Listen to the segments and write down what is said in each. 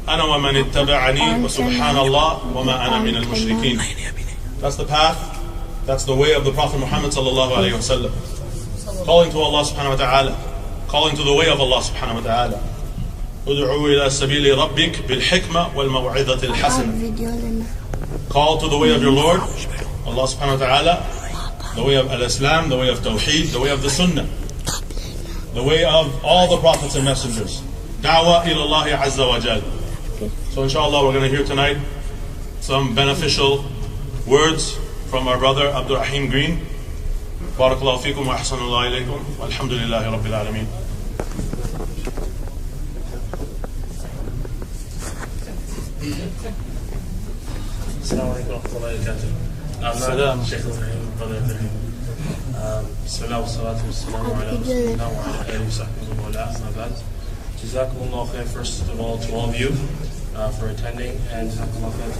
أنا ومن اتبعني وسبحان الله وما أنا من المشركين. That's the path, that's the way of the Prophet Muhammad sallallahu alayhi wa sallam. Calling to Allah subhanahu wa ta'ala, calling to the way of Allah subhanahu wa ta'ala. ادعو إلى سبيل ربك بالحكمة والموعظة الحسنة. Call to the way of your Lord, Allah subhanahu wa ta'ala, the way of al-Islam, the way of Tawheed, the way of the Sunnah, the way of all the prophets and messengers. Dawah ilallahi azza wa jal. So inshallah we're going to hear tonight some beneficial words from our brother Abdur Raheem Green. Barakallahu feekum wa ahsanallahu ilaykum. Walhamdulillahi rabbil alameen. Assalamu alaikum wa rahmatullahi wa barakatuh. Sheikh Raheem, brother Abdur. Bismillah wa salatu wa salamu ala rasulillah wa ala alihi wa sahbihi wa ala amma ba'd. Jazakumullah khair, first of all, to all of you for attending, and jazakumullah khair to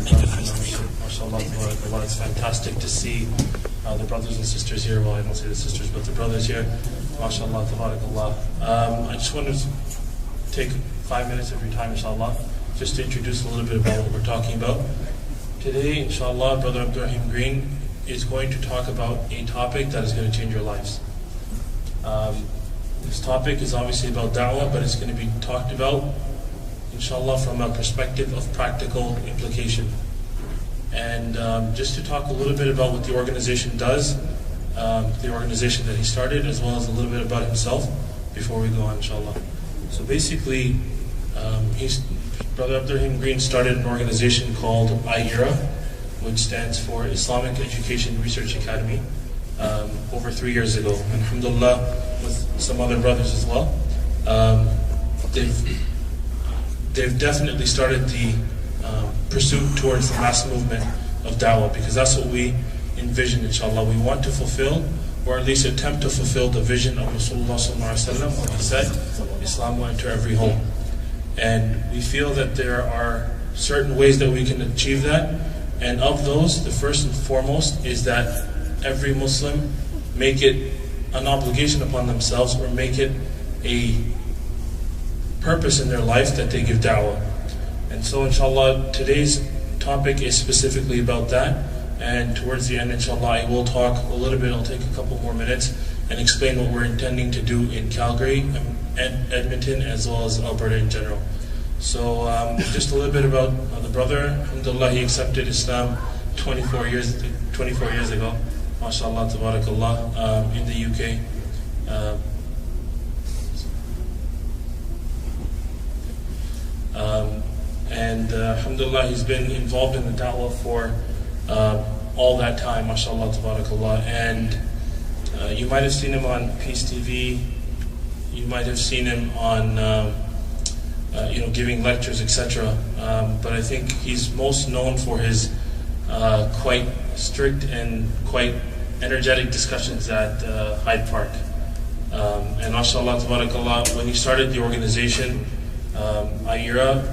mashallah, tabarakallah. It's fantastic to see the brothers and sisters here. Well, I don't say the sisters, but the brothers here. Mashallah, tabarakallah. I just want to take 5 minutes of your time, inshallah, just to introduce a little bit about what we're talking about. Today, inshallah, Brother Abdur Raheem Green is going to talk about a topic that is going to change your lives. This topic is obviously about da'wah, but it's going to be talked about, inshallah, from a perspective of practical implication. And just to talk a little bit about what the organization does, the organization that he started, as well as a little bit about himself, before we go on, inshallah. So basically, Brother Abdur Raheem Green started an organization called IERA, which stands for Islamic Education Research Academy, over 3 years ago. And alhamdulillah, with some other brothers as well. They've definitely started the pursuit towards the mass movement of da'wah, because that's what we envision, inshallah. We want to fulfill, or at least attempt to fulfill, the vision of Rasulullah sallallahu alaihi wasallam when he said, Islam will enter every home. And we feel that there are certain ways that we can achieve that, and of those, the first and foremost is that every Muslim make it an obligation upon themselves, or make it a purpose in their life that they give da'wah. And so inshallah, today's topic is specifically about that, and towards the end, inshallah, I will talk a little bit. I'll take a couple more minutes and explain what we're intending to do in Calgary and Edmonton, as well as Alberta in general. So just a little bit about the brother. Alhamdulillah, he accepted Islam 24 years ago. MashaAllah, tabarakallah, in the UK. And alhamdulillah, he's been involved in the da'wah for all that time, MashaAllah, tabarakallah. And you might have seen him on Peace TV, you might have seen him on giving lectures, etc. But I think he's most known for his quite strict and quite energetic discussions at Hyde Park. And mashallah, tabarakallah, when he started the organization, IERA,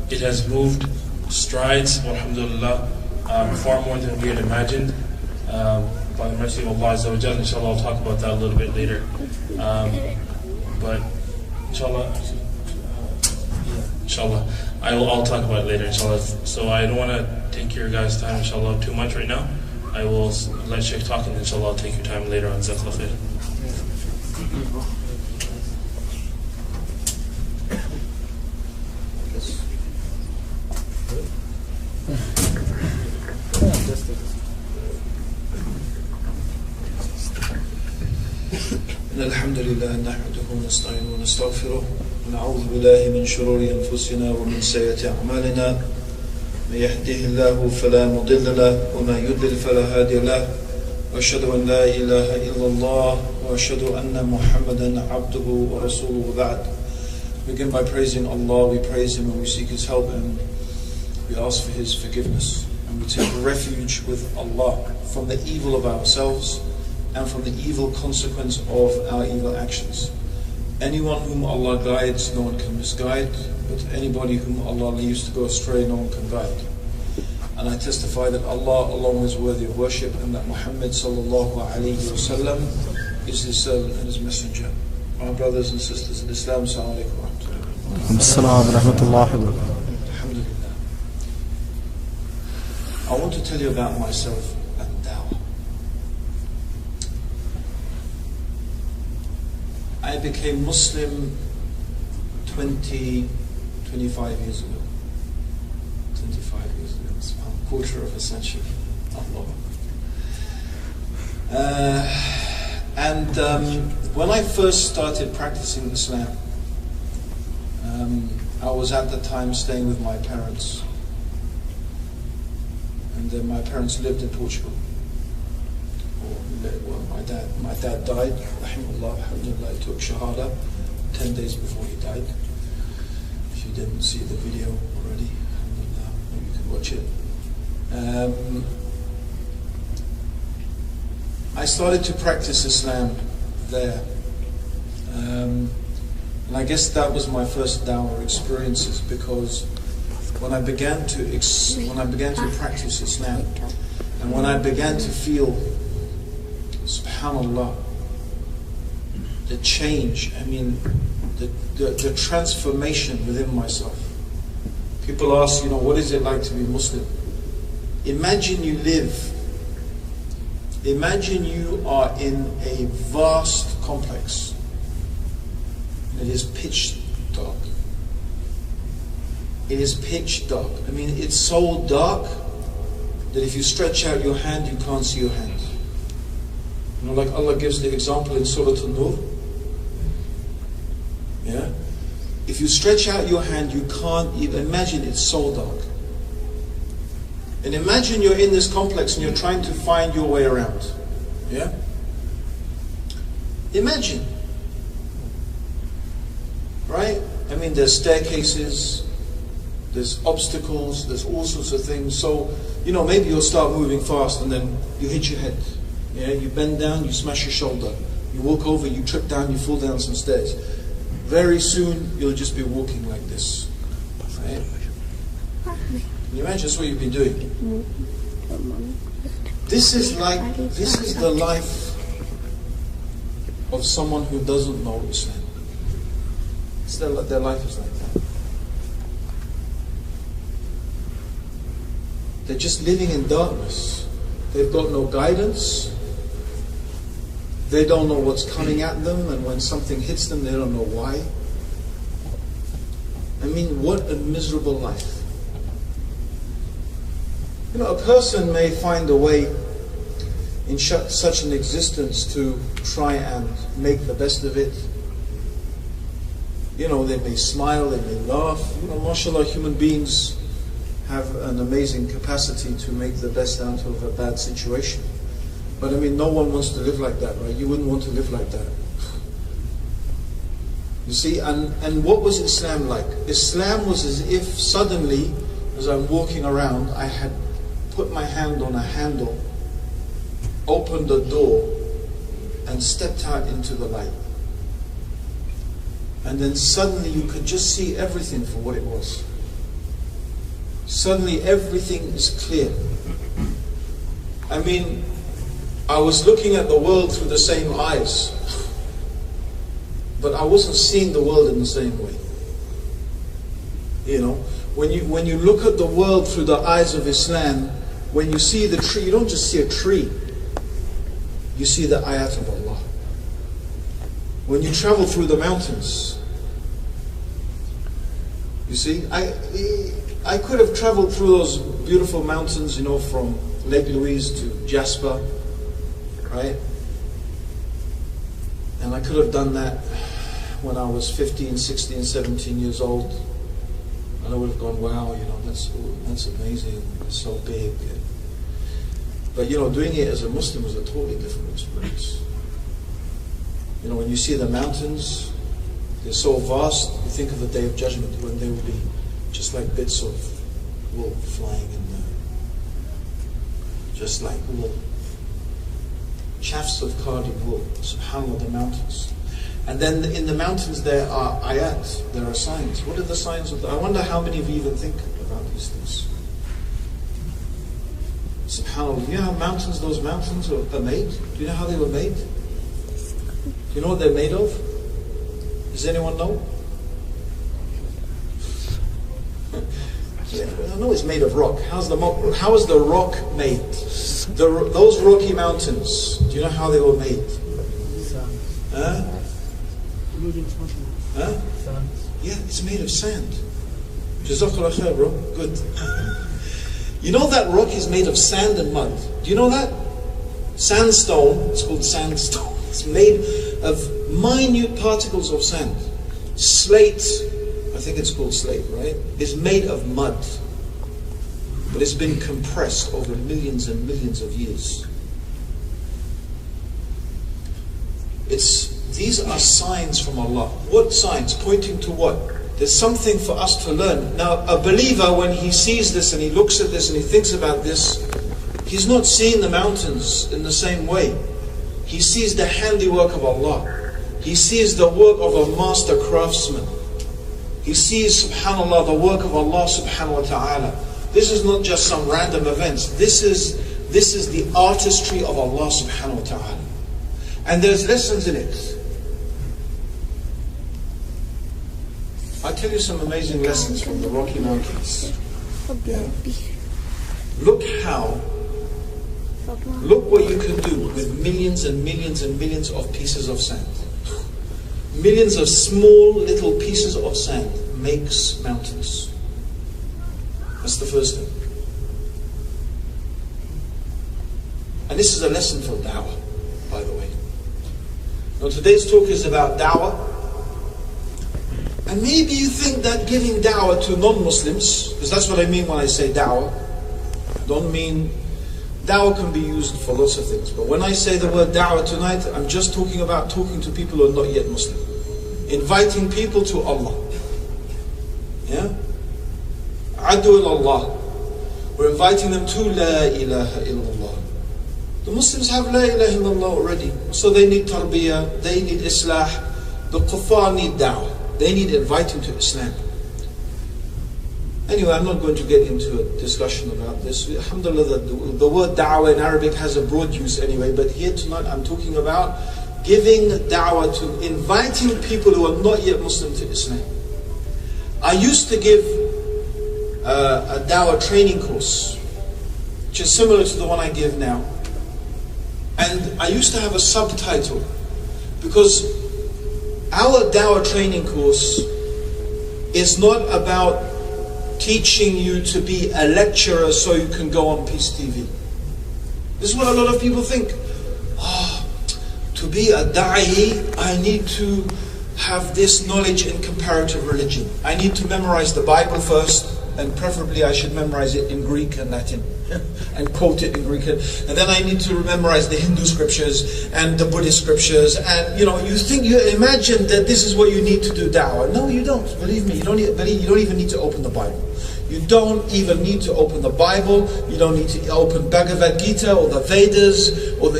it has moved strides, alhamdulillah, far more than we had imagined. By the mercy of Allah Azza wa Jal, inshallah, I'll talk about that a little bit later. But inshallah, I'll talk about it later, inshallah. So I don't want to take your guys' time, inshallah, too much right now. I will let Sheikh talk, and inshallah, I'll take your time later on. Jazakallah khair. الحمد لله نحمده ونستعينه ونستغفره ونعوذ بالله من شرور أنفسنا ومن سيئات أعمالنا من يهده الله فلا مضل له وما يضلل فلا هادي له وأشهد أن لا إله إلا الله وأشهد أن محمدا عبده ورسوله وبعد. We begin by praising Allah, we praise Him and we seek His help, and we ask for His forgiveness, and we take refuge with Allah from the evil of ourselves and from the evil consequence of our evil actions. Anyone whom Allah guides, no one can misguide, but anybody whom Allah leaves to go astray, no one can guide. And I testify that Allah alone is worthy of worship, and that Muhammad sallallahu alayhi wa sallam is His servant and His messenger. My brothers and sisters in Islam, assalamu alaikum wa rahmatullahi. want to tell you about myself and Dawah. I became Muslim 25 years ago. 25 years ago. It's about a quarter of a century. When I first started practicing Islam, I was at the time staying with my parents. And then my parents lived in Portugal. Well, my dad died, rahimahullah, alhamdulillah, took shahada 10 days before he died. If you didn't see the video already, alhamdulillah, maybe you can watch it. I started to practice Islam there. And I guess that was my first Dawah experiences, because when I began to practice Islam, and when I began to feel, subhanallah, the change, I mean, the transformation within myself. People ask, what is it like to be Muslim? Imagine you are in a vast complex. It is pitch dark. It is pitch dark. I mean, it's so dark that if you stretch out your hand, you can't see your hand. Like Allah gives the example in Surah An-Nur. Yeah? If you stretch out your hand, you can't even imagine, it's so dark. And imagine you're in this complex and you're trying to find your way around. Yeah? Imagine. Right? I mean, there's staircases, there's obstacles, there's all sorts of things. So, maybe you'll start moving fast and then you hit your head. Yeah? You bend down, you smash your shoulder. You walk over, you trip down, you fall down some stairs. Very soon, you'll just be walking like this. Right? Can you imagine that's what you've been doing? This is the life of someone who doesn't know Islam. Their life is like that. They're just living in darkness. They've got no guidance. They don't know what's coming at them, and when something hits them, they don't know why. I mean, what a miserable life. A person may find a way in such an existence to try and make the best of it. They may smile, they may laugh. Mashallah, human beings have an amazing capacity to make the best out of a bad situation. But I mean, no one wants to live like that, right? You wouldn't want to live like that. You see, and what was Islam like? Islam was as if suddenly, as I'm walking around, I had put my hand on a handle, opened a door, and stepped out into the light. And then suddenly you could just see everything for what it was. Suddenly everything is clear. I mean, I was looking at the world through the same eyes, but I wasn't seeing the world in the same way. When you look at the world through the eyes of Islam, when you see the tree, you don't just see a tree. You see the ayat of Allah. When you travel through the mountains, you see, I could have traveled through those beautiful mountains, from Religuios to Jasper, right? And I could have done that when I was 15, 16, 17 years old. And I would have gone, wow, that's amazing, it's so big. But doing it as a Muslim was a totally different experience. When you see the mountains, they're so vast. You think of the Day of Judgment when they will be just like bits of wool flying in there, just like wool, chaffs of carded wool. Subhanallah, the mountains. And then in the mountains there are ayat, there are signs. What are the signs of that? I wonder how many of you even think about these things. SubhanAllah, you know how those mountains are made? Do you know how they were made? Do you know what they're made of? Does anyone know? Yeah, I know it's made of rock. How is the rock made? Those rocky mountains, do you know how they were made? Huh? Huh? Yeah, it's made of sand. Jazakallah khair, bro. Good. You know that rock is made of sand and mud. Do you know that? Sandstone, it's called sandstone. It's made of minute particles of sand. Slate, I think it's called slate, right? Is made of mud. But it's been compressed over millions and millions of years. These are signs from Allah. What signs? Pointing to what? There's something for us to learn. Now, a believer, when he sees this and he looks at this and he thinks about this, he's not seeing the mountains in the same way. He sees the handiwork of Allah. He sees the work of a master craftsman. He sees, subhanAllah, the work of Allah subhanahu wa ta'ala. This is not just some random events. This is the artistry of Allah subhanahu wa ta'ala. And there's lessons in it. I'll tell you some amazing lessons from the Rocky Mountains. Yeah. Look what you can do with millions and millions and millions of pieces of sand. Millions of small little pieces of sand makes mountains. That's the first thing. And this is a lesson for Dawah, by the way. Now today's talk is about Dawah. And maybe you think that giving Dawah to non-Muslims, because that's what I mean when I say Dawah. I don't mean, Dawah can be used for lots of things. But when I say the word Dawah tonight, I'm just talking about talking to people who are not yet Muslim. Inviting people to Allah. Yeah? Adu Allah. We're inviting them to La ilaha illallah. The Muslims have La ilaha illallah already. So they need tarbiyah, they need islah. The kuffar need da'wah. They need inviting to Islam. Anyway, I'm not going to get into a discussion about this. Alhamdulillah, the word da'wah in Arabic has a broad use anyway, but here tonight I'm talking about giving da'wah to inviting people who are not yet Muslim to Islam. I used to give a da'wah training course, which is similar to the one I give now. And I used to have a subtitle, because our da'wah training course is not about teaching you to be a lecturer so you can go on Peace TV. This is what a lot of people think. To be a da'i, I need to have this knowledge in comparative religion. I need to memorize the Bible first, and preferably I should memorize it in Greek and Latin and quote it in Greek, and then I need to memorize the Hindu scriptures and the Buddhist scriptures, and you imagine that this is what you need to do da'wah. No, you don't. Believe me, you don't even need to open the Bible. You don't even need to open the Bible. You don't need to open Bhagavad Gita or the Vedas,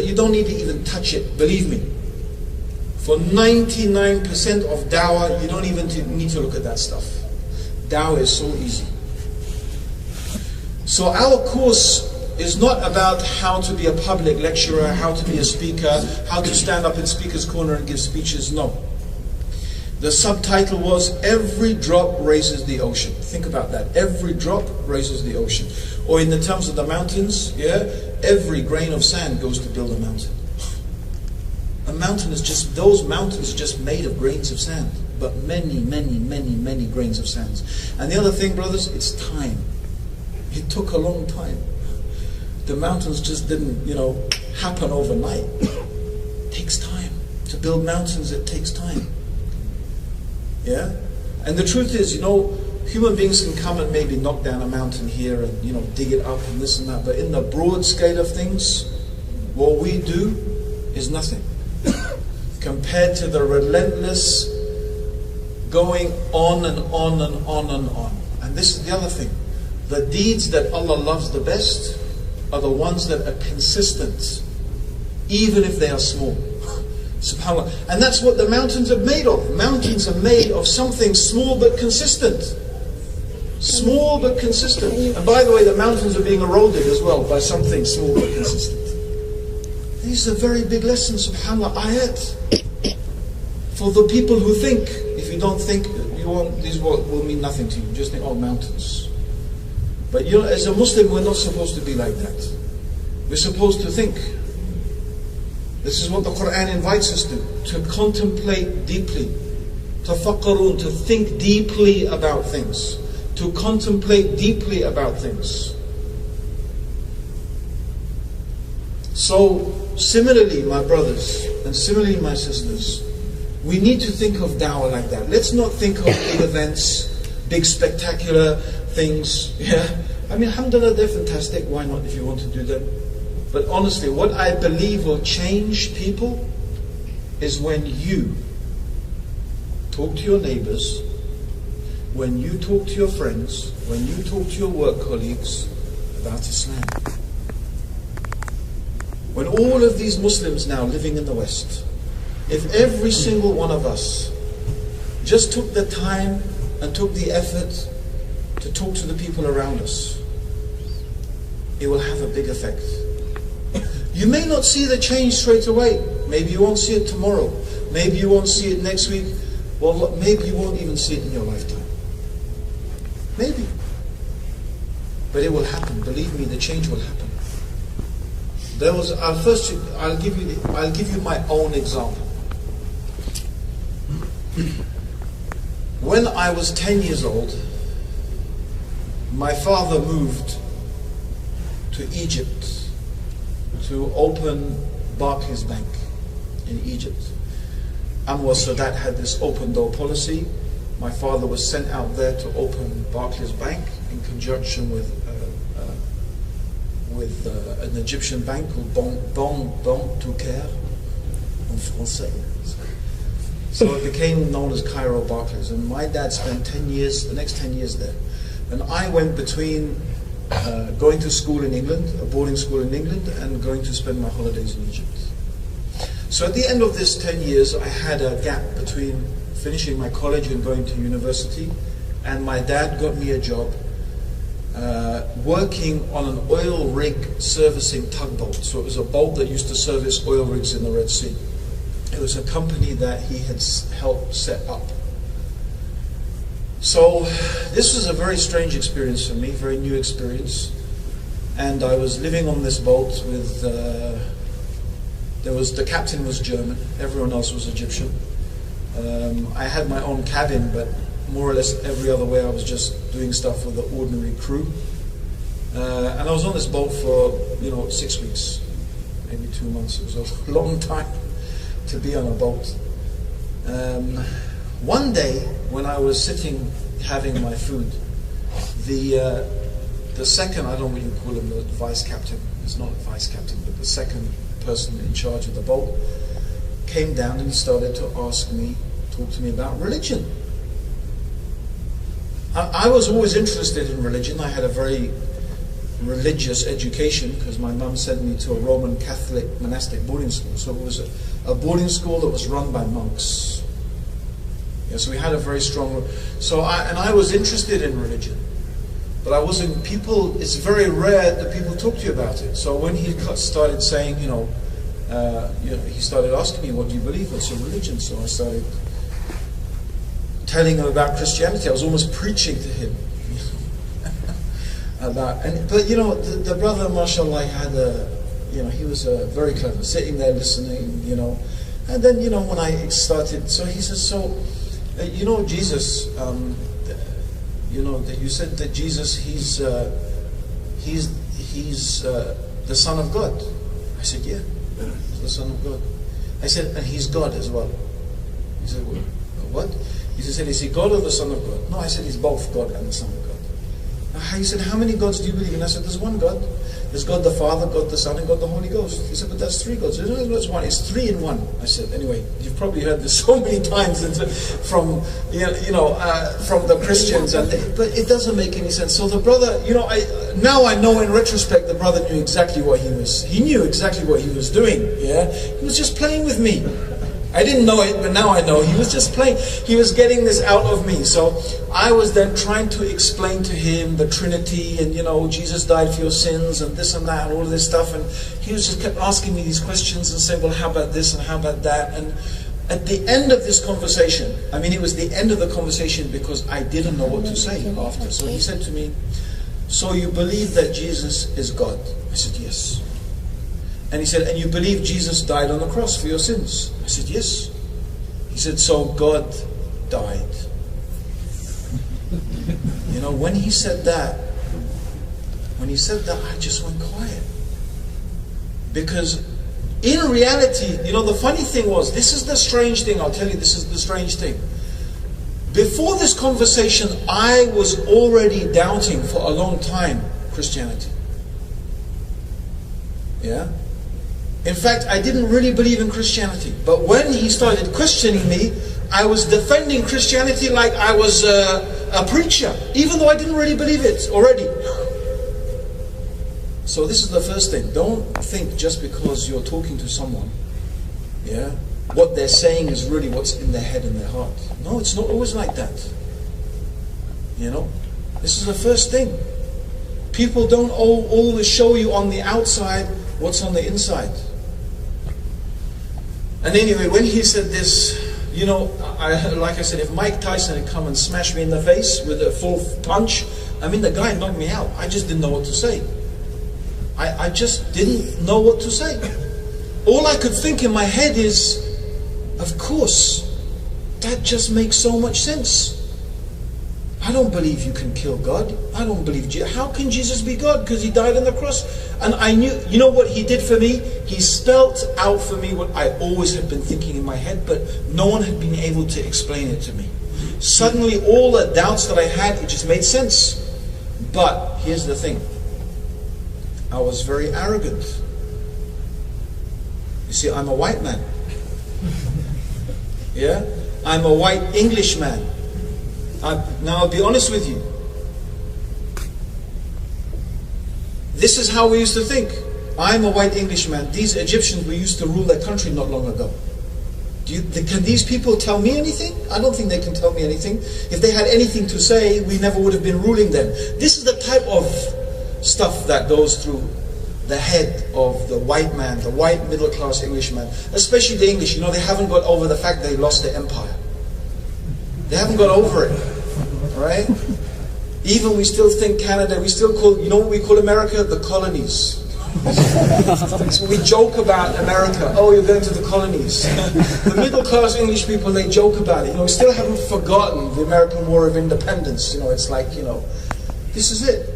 you don't need to even touch it. Believe me. For 99% of da'wah, you don't even need to look at that stuff. Da'wah is so easy. So our course is not about how to be a public lecturer, how to be a speaker, how to stand up in speaker's corner and give speeches. No. The subtitle was, every drop raises the ocean. Think about that. Every drop raises the ocean. Or in the terms of the mountains, every grain of sand goes to build a mountain. A mountain is just, those mountains are just made of grains of sand. But many, many, many, many grains of sand. And the other thing, brothers, it's time. It took a long time. The mountains just didn't, happen overnight. It takes time. To build mountains, it takes time. Yeah? And the truth is, human beings can come and maybe knock down a mountain here and, dig it up and this and that. But in the broad scale of things, what we do is nothing. Compared to the relentless going on and on and on and on. And this is the other thing. The deeds that Allah loves the best are the ones that are consistent, even if they are small. SubhanAllah. And that's what the mountains are made of. Mountains are made of something small but consistent. Small but consistent. And by the way, the mountains are being eroded as well by something small but consistent. These are very big lessons, SubhanAllah, ayat. For the people who think, if you don't think, these will mean nothing to you. Just think, mountains. But you know, as a Muslim, we're not supposed to be like that. We're supposed to think. This is what the Quran invites us to contemplate deeply. Tafakkarun, to think deeply about things. To contemplate deeply about things. So, similarly, my brothers, and similarly, my sisters, we need to think of dawah like that. Let's not think of big events, big spectacular things. Yeah, I mean, alhamdulillah, they're fantastic. Why not if you want to do them? But honestly, what I believe will change people is when you talk to your neighbors, when you talk to your friends, when you talk to your work colleagues about Islam. When all of these Muslims now living in the West, if every single one of us just took the time and took the effort to talk to the people around us, it will have a big effect. You may not see the change straight away. Maybe you won't see it tomorrow. Maybe you won't see it next week. Well, maybe you won't even see it in your lifetime. Maybe. But it will happen. Believe me, the change will happen. I'll give you my own example. When I was 10 years old, my father moved to Egypt to open Barclays Bank in Egypt. Anwar Sadat had this open door policy. My father was sent out there to open Barclays Bank in conjunction with an Egyptian bank called Banque du Caire en français. So it became known as Cairo Barclays. And my dad spent the next 10 years there. And I went between going to school in England, a boarding school in England, and going to spend my holidays in Egypt. So at the end of this 10 years, I had a gap between finishing my college and going to university, and my dad got me a job working on an oil rig servicing tugboat. So it was a boat that used to service oil rigs in the Red Sea. It was a company that he had helped set up. So this was a very strange experience for me, very new experience. And I was living on this boat with, the captain was German, everyone else was Egyptian. I had my own cabin, but more or less every other way I was just doing stuff with the ordinary crew. And I was on this boat for, 6 weeks, maybe 2 months. It was a long time to be on a boat. One day, when I was sitting having my food, the second, I don't know what you call him, the vice captain, it's not vice captain, but the second person in charge of the boat, came down and he started to talk to me about religion. I was always interested in religion. I had a very religious education because my mum sent me to a Roman Catholic monastic boarding school. So it was a boarding school that was run by monks. Yeah, so we had a very strong... I was interested in religion. But I wasn't... It's very rare that people talk to you about it. So when he started saying, he started asking me, what do you believe? What's your religion? So I started telling him about Christianity. I was almost preaching to him. The brother, mashallah, he was very clever, sitting there listening, And then, when I started, so he says, Jesus, that you said that Jesus, he's the Son of God. I said, yeah, he's the Son of God. I said, and he's God as well. He said, what? He said, is he God or the Son of God? No, I said, he's both God and the Son of God. He said, how many gods do you believe in? I said, there's one God. There's God the Father, God the Son, and God the Holy Ghost. He said, but that's 3 gods. He said, no, it's one. It's 3 in 1. I said, anyway, you've probably heard this so many times from the Christians, but it doesn't make any sense. So the brother, now I know in retrospect, the brother knew exactly what he knew exactly what he was doing. Yeah, he was just playing with me. I didn't know it, but now I know. He was just playing. He was getting this out of me. So I was then trying to explain to him the Trinity and, Jesus died for your sins and this and that and all of this stuff. And he was just kept asking me these questions and saying, well, how about this and how about that? And at the end of this conversation, it was the end of the conversation because I didn't know what to say after. So he said to me, so you believe that Jesus is God? I said, yes. And he said, and you believe Jesus died on the cross for your sins? I said, yes. He said, so God died. You know, when he said that, I just went quiet. Because in reality, you know, the funny thing was, this is the strange thing, I'll tell you, this is the strange thing. Before this conversation, I was already doubting for a long time Christianity. Yeah? In fact, I didn't really believe in Christianity. But when he started questioning me, I was defending Christianity like I was a preacher, even though I didn't really believe it already. So this is the first thing. Don't think just because you're talking to someone, yeah, what they're saying is really what's in their head and their heart. No, it's not always like that. You know, this is the first thing. People don't always show you on the outside what's on the inside. And anyway, when he said this, you know, like I said, if Mike Tyson had come and smashed me in the face with a full punch, I mean, the guy knocked me out. I just didn't know what to say. I just didn't know what to say. All I could think in my head is, of course, that just makes so much sense. I don't believe you can kill God. I don't believe Jesus. How can Jesus be God? Because he died on the cross. And I knew, you know what he did for me? He spelt out for me what I always had been thinking in my head, but no one had been able to explain it to me. Suddenly all the doubts that I had, it just made sense. But here's the thing. I was very arrogant. You see, I'm a white man. Yeah? I'm a white Englishman. Now I'll be honest with you. This is how we used to think. I'm a white Englishman. These Egyptians were used to rule their country not long ago. Can these people tell me anything? I don't think they can tell me anything. If they had anything to say, we never would have been ruling them. This is the type of stuff that goes through the head of the white man, the white middle class Englishman, especially the English. You know, they haven't got over the fact they lost their empire. They haven't got over it, right? Even we still think Canada, we still call, you know what we call America? The colonies. So we joke about America. Oh, you're going to the colonies. The middle class English people, they joke about it. You know, we still haven't forgotten the American War of Independence. You know, it's like, you know, this is it.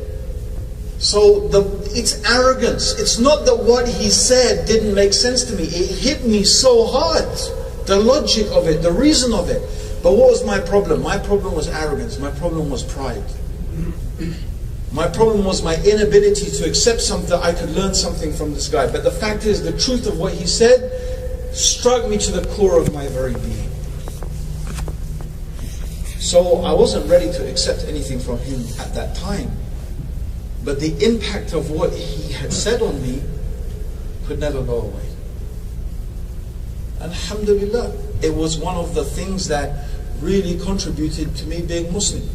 So it's arrogance. It's not that what he said didn't make sense to me. It hit me so hard. The logic of it, the reason of it. But what was my problem? My problem was arrogance. My problem was pride. My problem was my inability to accept something, that I could learn something from this guy. But the fact is, the truth of what he said struck me to the core of my very being. So I wasn't ready to accept anything from him at that time. But the impact of what he had said on me could never go away. Alhamdulillah, it was one of the things that really contributed to me being Muslim.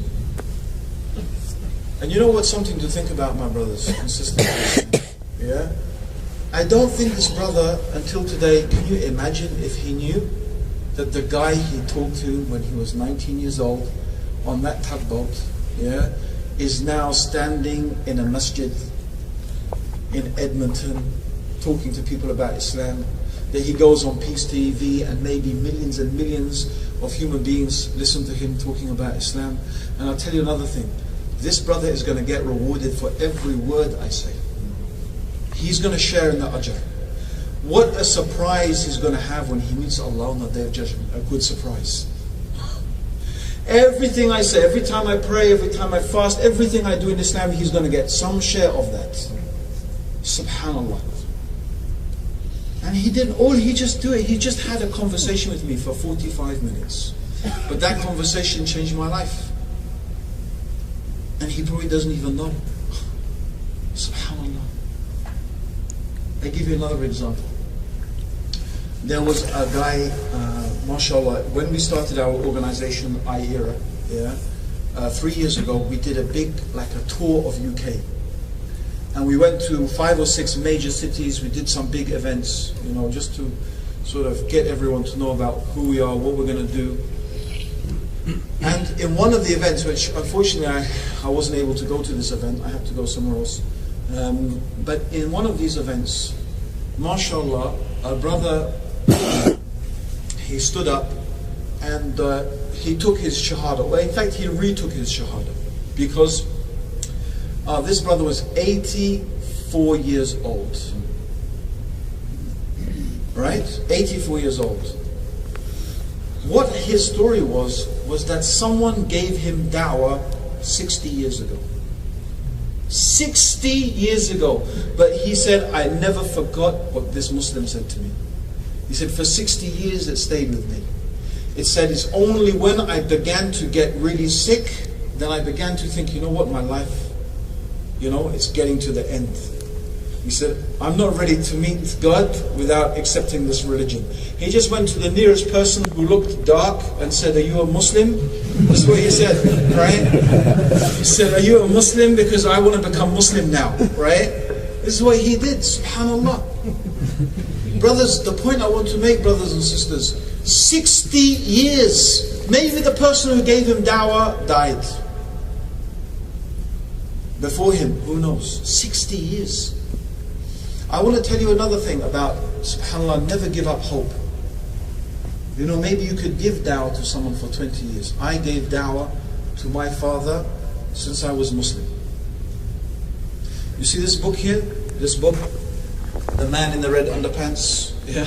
And you know what's something to think about, my brothers and sisters? Yeah? I don't think this brother, until today, can you imagine if he knew that the guy he talked to when he was 19 years old on that tugboat, yeah, is now standing in a masjid in Edmonton talking to people about Islam, that he goes on Peace TV and maybe millions and millions of human beings listen to him talking about Islam. And I'll tell you another thing. This brother is going to get rewarded for every word I say. He's going to share in the ajr. What a surprise he's going to have when he meets Allah on the Day of Judgment. A good surprise. Everything I say, every time I pray, every time I fast, everything I do in Islam, he's going to get some share of that. Subhanallah. And he didn't, all he just do it, he just had a conversation with me for 45 minutes. But that conversation changed my life. And he probably doesn't even know. Subhanallah. I give you another example. There was a guy, mashallah, when we started our organization, IERA, yeah, 3 years ago, we did a big, like a tour of UK. And we went to 5 or 6 major cities. We did some big events, you know, just to sort of get everyone to know about who we are, what we're going to do. And in one of the events, which unfortunately I wasn't able to go to this event, I had to go somewhere else. But in one of these events, mashallah, a brother, he stood up and he took his shahada. Well, in fact, he retook his shahada because this brother was 84 years old. Right? 84 years old. What his story was that someone gave him dawah 60 years ago. 60 years ago. But he said, I never forgot what this Muslim said to me. He said, for 60 years it stayed with me. It said, it's only when I began to get really sick, then I began to think, you know what, my life, it's getting to the end. He said, I'm not ready to meet God without accepting this religion. He just went to the nearest person who looked dark and said, are you a Muslim? That's what he said, right? He said, are you a Muslim? Because I want to become Muslim now, right? This is what he did, subhanAllah. Brothers, the point I want to make, brothers and sisters, 60 years. Maybe the person who gave him dawah died before him, who knows? 60 years. I want to tell you another thing about, subhanAllah, never give up hope. Maybe you could give dawah to someone for 20 years. I gave dawah to my father since I was Muslim. You see this book here? This book, The Man in the Red Underpants? Yeah.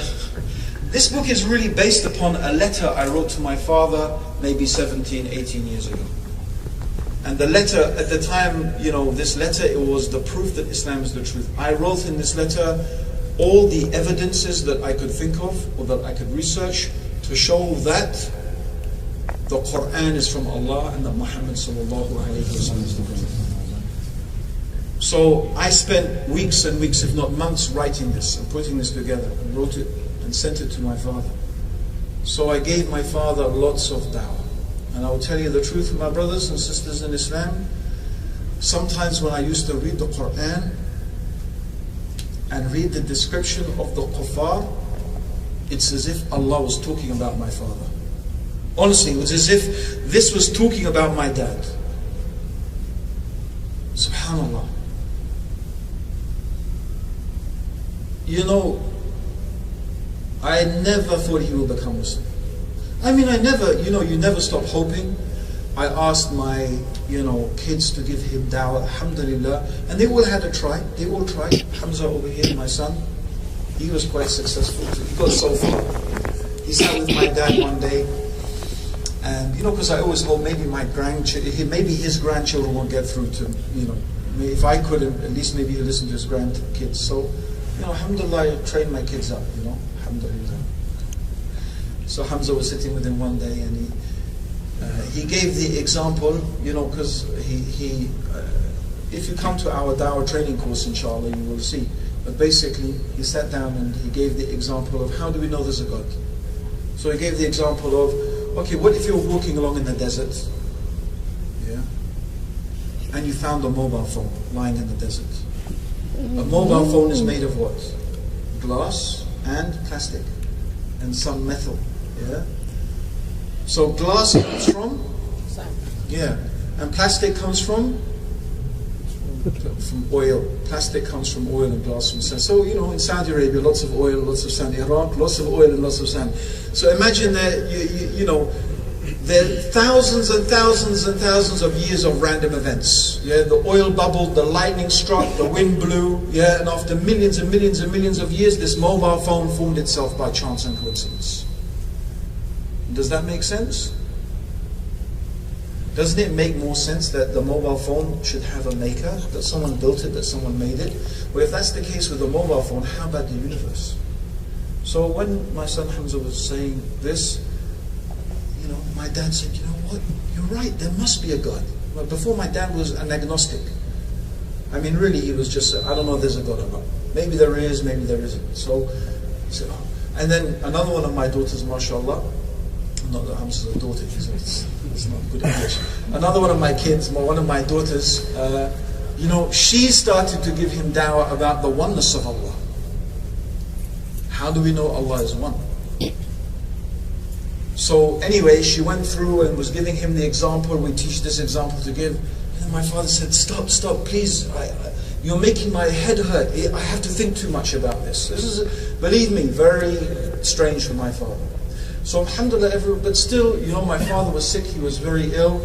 This book is really based upon a letter I wrote to my father maybe 17, 18 years ago. And the letter, at the time, this letter, it was the proof that Islam is the truth. I wrote in this letter all the evidences that I could think of or that I could research to show that the Quran is from Allah and that Muhammad sallallahu alayhi wa sallam is the Prophet. So I spent weeks and weeks, if not months, writing this and putting this together and wrote it and sent it to my father. So I gave my father lots of dawah. And I will tell you the truth, my brothers and sisters in Islam, sometimes when I used to read the Quran and read the description of the kuffar, it's as if Allah was talking about my father. Honestly, it was as if this was talking about my dad. Subhanallah. I never thought he would become Muslim. I never, you never stop hoping. I asked my, kids to give him dawah, alhamdulillah, and they all had a try. They all tried. Hamza over here, my son, he was quite successful. He got so far. He sat with my dad one day, and because I always hope maybe his grandchildren won't get through to, if I couldn't, at least maybe he'll listen to his grandkids. So, alhamdulillah, I trained my kids up, alhamdulillah. So Hamza was sitting with him one day, and he gave the example, because he if you come to our Dawah training course, inshallah, you will see. But basically, he sat down and he gave the example of how do we know there's a God? So he gave the example of, okay, what if you're walking along in the desert, yeah, and you found a mobile phone lying in the desert? A mobile phone is made of what? Glass and plastic and some metal. Yeah. So glass comes from and plastic comes from oil. Plastic comes from oil and glass from sand. So in Saudi Arabia, lots of oil, lots of sand. Iraq, lots of oil and lots of sand. So imagine that there are thousands and thousands and thousands of years of random events. Yeah, the oil bubbled, the lightning struck, the wind blew. Yeah, and after millions and millions and millions of years, this mobile phone formed itself by chance and coincidence. Does that make sense? Doesn't it make more sense that the mobile phone should have a maker, that someone built it, that someone made it? Well, if that's the case with the mobile phone, how about the universe? So when my son Hamza was saying this, my dad said, you know what, you're right, there must be a God. Well, before my dad was an agnostic. Really, he was just, I don't know if there's a God or not. Maybe there is, maybe there isn't. So, and then another one of my daughters, mashallah, not that Hamza's a daughter, it's not good English. Another one of my kids, one of my daughters, she started to give him dawah about the oneness of Allah. How do we know Allah is one? So anyway, she went through and was giving him the example. We teach this example to give. And then my father said, stop, please. You're making my head hurt. I have to think too much about this. This is, believe me, very strange for my father. So alhamdulillah, but still, my father was sick. He was very ill.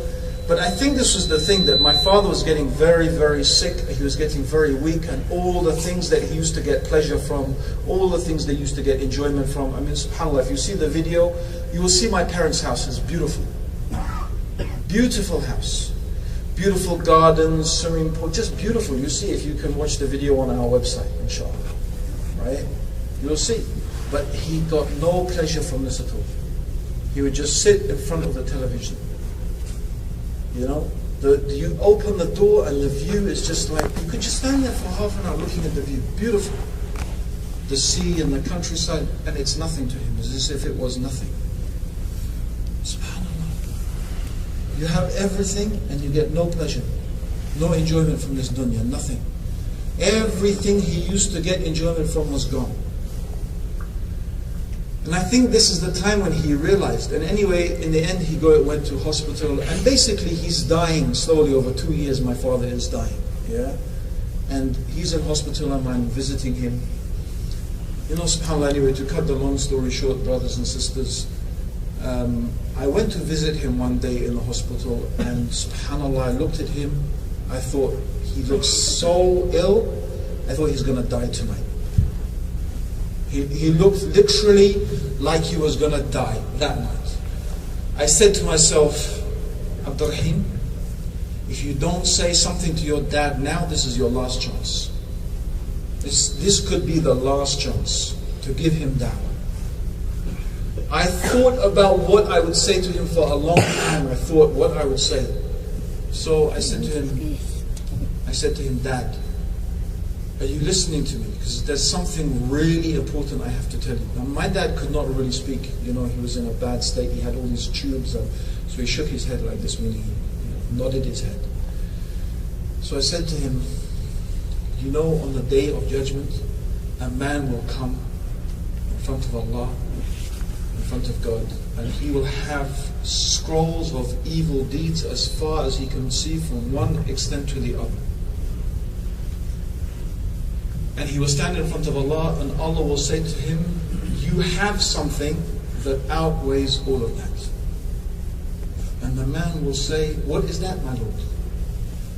But I think this was the thing, that my father was getting very, very sick. He was getting very weak, and all the things that he used to get pleasure from, all the things they used to get enjoyment from. I mean, subhanAllah, if you see the video, you will see my parents' house is beautiful. Beautiful house. Beautiful gardens, swimming pool, just beautiful. You see, if you can watch the video on our website, inshallah. Right? You'll see. But he got no pleasure from this at all. He would just sit in front of the television. You open the door and the view is just like, you could just stand there for half an hour looking at the view. Beautiful. The sea and the countryside, and it's nothing to him. It's as if it was nothing. SubhanAllah. You have everything and you get no pleasure. No enjoyment from this dunya, nothing. Everything he used to get enjoyment from was gone. And I think this is the time when he realized. And anyway, in the end, he went to hospital. And basically, he's dying slowly. Over 2 years, my father is dying. Yeah, and he's in hospital, and I'm visiting him. SubhanAllah, anyway, to cut the long story short, brothers and sisters, I went to visit him one day in the hospital, and subhanAllah, I looked at him. I thought, he looks so ill. I thought he's going to die tonight. He looked literally like he was going to die that night. I said to myself, Abdur, if you don't say something to your dad now, this is your last chance. This could be the last chance to give him dawah. I thought about what I would say to him for a long time. I thought what I would say. So I said to him, Dad, are you listening to me? Because there's something really important I have to tell you. Now, my dad could not really speak. He was in a bad state. He had all these tubes. So he shook his head like this, meaning he nodded his head. So I said to him, on the day of judgment, a man will come in front of Allah, in front of God, and he will have scrolls of evil deeds as far as he can see from one extent to the other. And he will stand in front of Allah, and Allah will say to him, you have something that outweighs all of that. And the man will say, what is that, my Lord?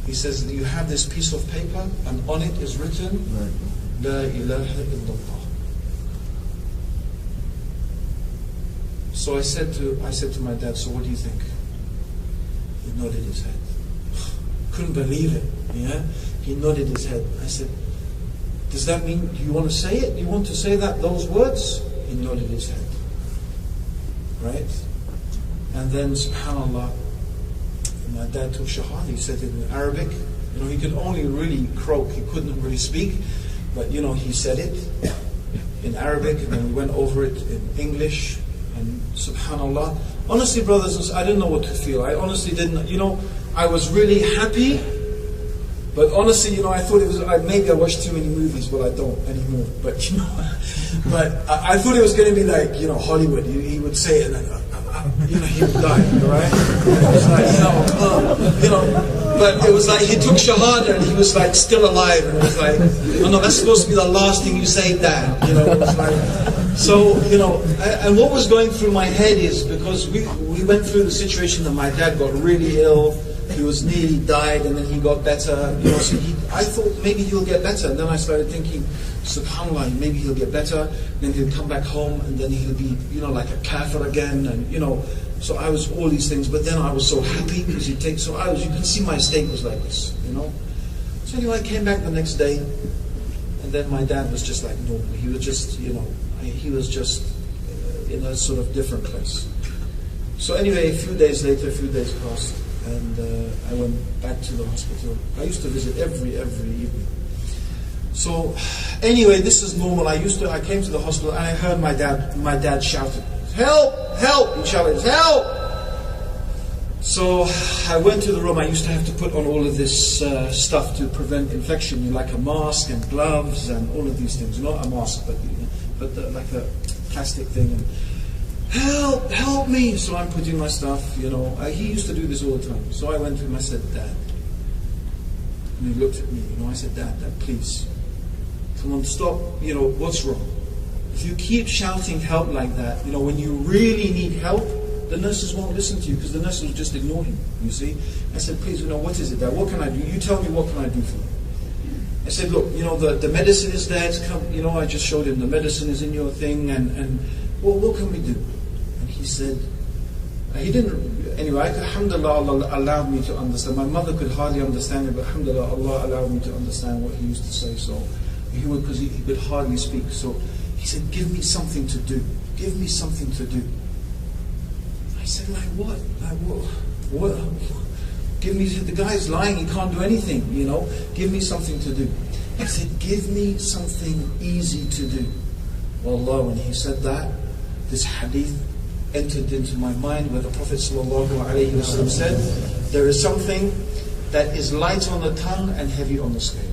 He says, you have this piece of paper, and on it is written, La ilaha illallah. So I said to my dad, so what do you think? He nodded his head. Couldn't believe it. Yeah? He nodded his head. I said, does that mean, do you want to say it? Do you want to say those words? He nodded his head. Right? And then, subhanAllah, my dad took shahada. He said it in Arabic. He could only really croak. He couldn't really speak. But, he said it in Arabic, and then we went over it in English. And subhanAllah, honestly, brothers and sisters, I didn't know what to feel. I honestly didn't, I was really happy. But honestly, I thought it was, maybe I watched too many movies. Well, I don't anymore. But, but I thought it was going to be like, Hollywood. He would say it and then, he would die, right? And it was like, but it was like he took shahada and he was like still alive. And it was like, no, that's supposed to be the last thing you say, Dad. It was like, so, and what was going through my head is, because we went through the situation that my dad got really ill. He was nearly died, and then he got better. So I thought maybe he'll get better, and then I started thinking, subhanAllah, maybe he'll get better. Then he'll come back home, and then he'll be, like a kafir again, and So I was all these things, but then I was so happy because you can see my state was like this, So anyway, I came back the next day, and then my dad was just like normal. He was just, he was just in a sort of different place. So anyway, a few days passed. And I went back to the hospital. I used to visit every evening. So anyway, this is normal. I came to the hospital and I heard my dad shouted, help, help! He shouted, help! So I went to the room. I used to have to put on all of this stuff to prevent infection, like a mask and gloves and all of these things. Not a mask, but like a plastic thing. help me. So I'm putting my stuff, he used to do this all the time. So I went to him, I said, Dad. And he looked at me, I said, Dad, please. Come on, stop, what's wrong? If you keep shouting help like that, when you really need help, the nurses won't listen to you because the nurses will just ignore him, you see. I said, please, what is it, Dad? What can I do? You tell me, what can I do for you? I said, look, the medicine is there. It's come, I just showed him the medicine is in your thing, and well, what can we do? And he said, he didn't, anyway, alhamdulillah, Allah allowed me to understand. My mother could hardly understand it, but alhamdulillah, Allah allowed me to understand what he used to say. So because he could hardly speak. So he said, give me something to do. Give me something to do. I said, like what? Like what? Give me, the guy's lying, he can't do anything, Give me something to do. He said, give me something easy to do. Wallah, when he said that, this hadith entered into my mind where the Prophet ﷺ said, there is something that is light on the tongue and heavy on the scale.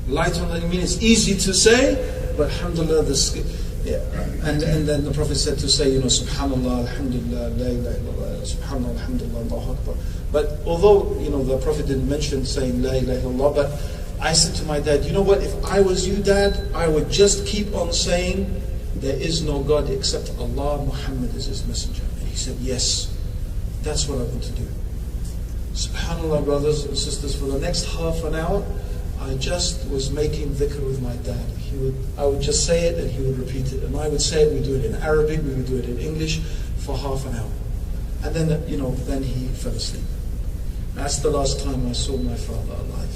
Light on the, it's easy to say, but alhamdulillah, the scale. Yeah. And then the Prophet said to say, Subhanallah, Alhamdulillah, La ilaha illallah, Subhanallah, Alhamdulillah, Allahu Akbar. But although, the Prophet didn't mention saying La ilaha illallah, but I said to my dad, you know what, if I was you, Dad, I would just keep on saying, there is no God except Allah, Muhammad is His messenger. And he said, yes, that's what I want to do. Subhanallah, brothers and sisters, for the next half an hour, I just was making dhikr with my dad. I would just say it and he would repeat it. And I would say it, we would do it in Arabic, we would do it in English for half an hour. And then, then he fell asleep. That's the last time I saw my father alive.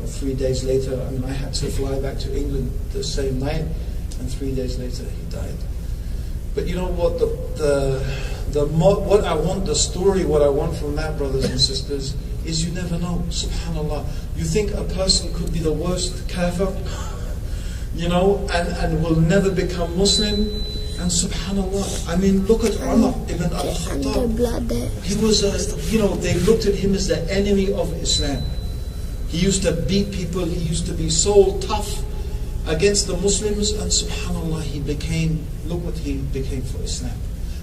3 days later, I had to fly back to England the same night, and 3 days later he died. But you know what, what I want, the story, what I want from that, brothers and sisters, is you never know, subhanallah. You think a person could be the worst kafir, and will never become Muslim, and subhanallah, look at Umar ibn al-Khattab. He was, they looked at him as the enemy of Islam. He used to beat people, he used to be so tough against the Muslims, and subhanallah, look what he became for Islam.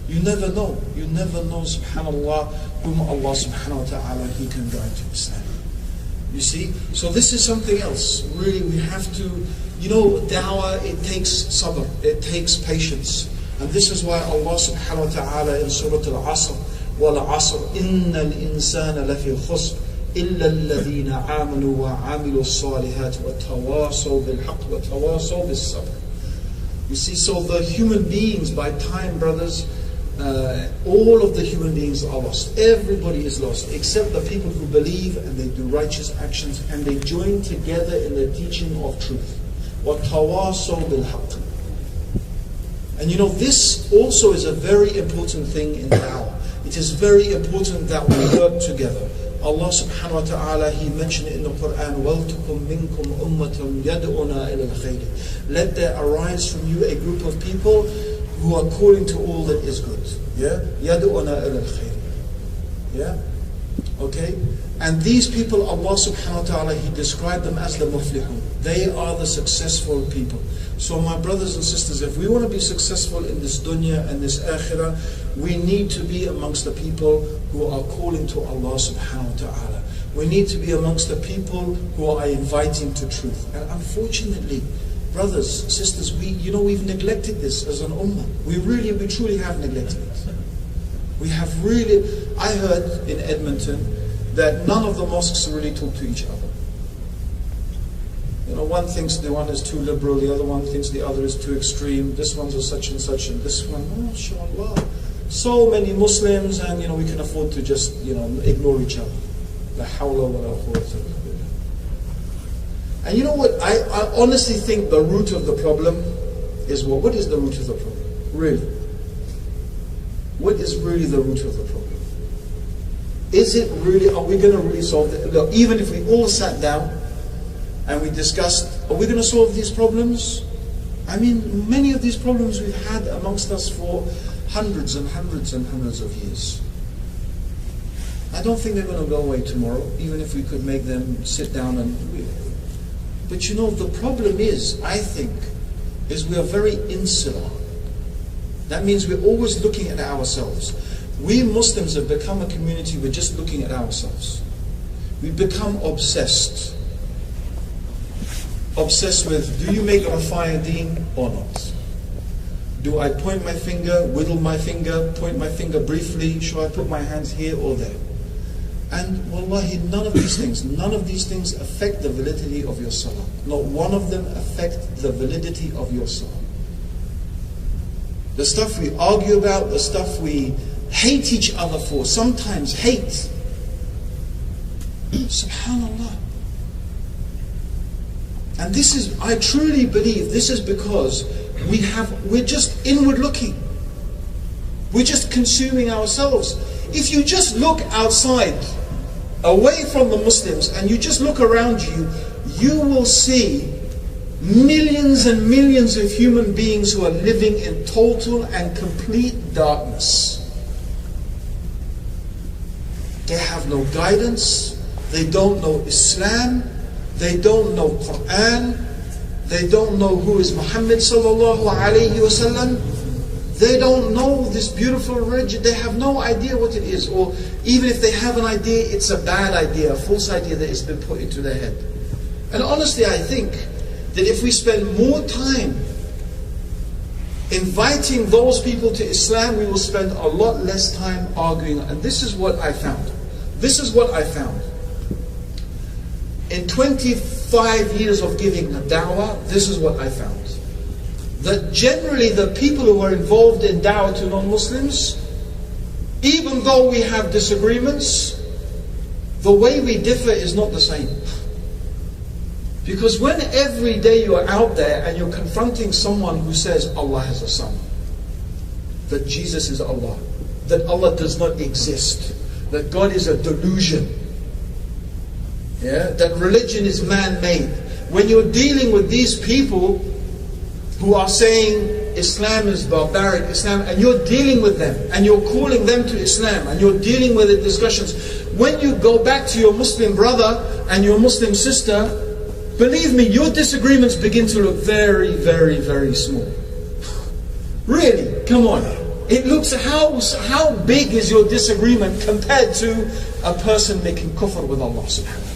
You never know, subhanallah, whom Allah subhanahu wa ta'ala, He can guide to Islam. You see? So this is something else. Really, we have to, dawah, it takes sabr, it takes patience. And this is why Allah subhanahu wa ta'ala in Surah Al-Asr, وَالْعَصْرِ إِنَّ الْإِنسَانَ لَفِي خُسْرٍ إِلَّا الَّذِينَ آمَنُوا وَعَمِلُوا الصَّالِحَاتِ وَتَوَاصَوْا بِالْحَقِّ وَتَوَاصَوْا بِالصَّبْرِ. You see, so the human beings, by time, brothers, all of the human beings are lost. Everybody is lost, except the people who believe and they do righteous actions and they join together in the teaching of truth. وَتَوَاصَوْا بِالْحَقِّ. And this also is a very important thing in da'wah. It is very important that we work together. Allah subhanahu wa ta'ala, He mentioned in the Quran, وَلْتُكُمْ مِنْكُمْ أُمَّةٌ يَدْعُونَ إِلَى الْخَيْرِ. Let there arise from you a group of people who are calling to all that is good. Yeah? يَدْعُونَ إِلَى الْخَيْرِ. Yeah? Okay? And these people, Allah subhanahu wa ta'ala, He described them as the muflihun. They are the successful people. So my brothers and sisters, if we want to be successful in this dunya and this akhirah, we need to be amongst the people who are calling to Allah subhanahu wa ta'ala. We need to be amongst the people who are inviting to truth. And unfortunately, brothers, sisters, we've neglected this as an ummah. We truly have neglected it. We have really, I heard in Edmonton that none of the mosques really talk to each other. One thinks the one is too liberal, the other one thinks the other is too extreme, this one's a such and such, and this one, mashallah. So many Muslims, and we can afford to just, ignore each other. La hawla wa la quwwata illa billah. And you know what? I honestly think the root of the problem is what? What is the root of the problem? Really? What is really the root of the problem? Is it really, are we going to really solve it? Look, even if we all sat down and we discussed, are we going to solve these problems? Many of these problems we've had amongst us for hundreds and hundreds and hundreds of years. I don't think they're going to go away tomorrow, even if we could make them sit down and... But the problem is, I think, is we are very insular. That means we're always looking at ourselves. We Muslims have become a community, we're just looking at ourselves. We've become obsessed. Obsessed with, do you make Rafaya Deen or not? Do I point my finger, whittle my finger, point my finger briefly? Should I put my hands here or there? And wallahi, none of these things affect the validity of your salah. Not one of them affect the validity of your salah. The stuff we argue about, the stuff we hate each other for, sometimes hate. Subhanallah. And this is, I truly believe, this is because we're just inward looking. We're just consuming ourselves. If you just look outside, away from the Muslims, and you just look around you, you will see millions and millions of human beings who are living in total and complete darkness. They have no guidance, they don't know Islam, they don't know Quran, they don't know who is Muhammad sallallahu alayhi wasallam, they don't know this beautiful religion, they have no idea what it is, or even if they have an idea, it's a bad idea, a false idea that has been put into their head. And honestly, I think that if we spend more time inviting those people to Islam, we will spend a lot less time arguing. And this is what I found. This is what I found. In 25 years of giving dawah, this is what I found. That generally the people who are involved in dawah to non-Muslims, even though we have disagreements, the way we differ is not the same. Because when every day you are out there and you're confronting someone who says Allah has a son, that Jesus is Allah, that Allah does not exist, that God is a delusion, that religion is man-made. When you're dealing with these people who are saying Islam is barbaric, Islam, and you're dealing with them, and you're calling them to Islam, and you're dealing with the discussions, when you go back to your Muslim brother and your Muslim sister, believe me, your disagreements begin to look very, very, very small. Really, come on. It looks, how big is your disagreement compared to a person making kufr with Allah subhanahu wa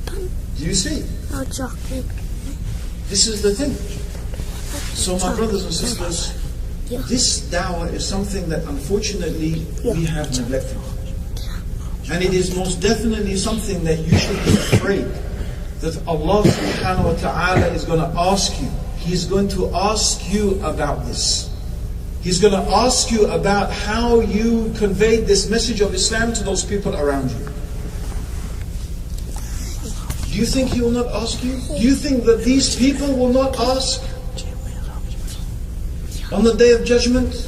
ta'ala? Do you see? This is the thing. So my brothers and sisters, this dawah is something that unfortunately we have neglected. And it is most definitely something that you should be afraid that Allah subhanahu wa ta'ala is going to ask you. He's going to ask you about this. He's going to ask you about how you conveyed this message of Islam to those people around you. Do you think He will not ask you? Do you think that these people will not ask on the Day of Judgment?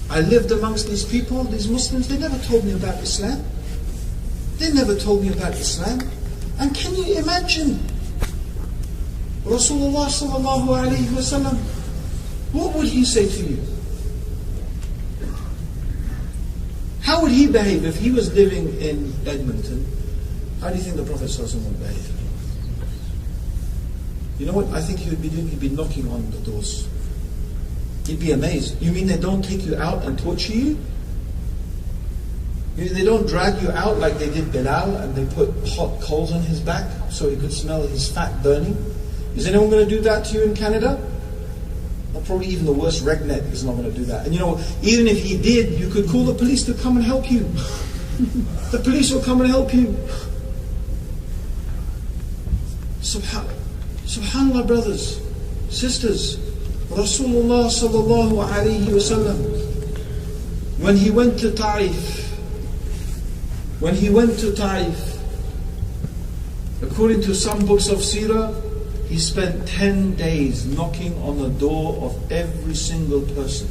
I lived amongst these people, these Muslims, they never told me about Islam. They never told me about Islam. And can you imagine Rasulullah sallallahu alayhi wa sallam, what would he say to you? How would he behave if he was living in Edmonton? How do you think the Prophet sallallahu would behave? You know what I think he would be doing? He'd be knocking on the doors. He'd be amazed. You mean they don't take you out and torture you? They don't drag you out like they did Bilal and they put hot coals on his back so he could smell his fat burning? Is anyone going to do that to you in Canada? Or probably even the worst redneck is not going to do that. And you know, even if he did, you could call the police to come and help you. The police will come and help you. Subhanallah, brothers, sisters. Rasulullah sallallahu alayhi wa sallam, when he went to Ta'if, according to some books of Seerah, he spent 10 days knocking on the door of every single person.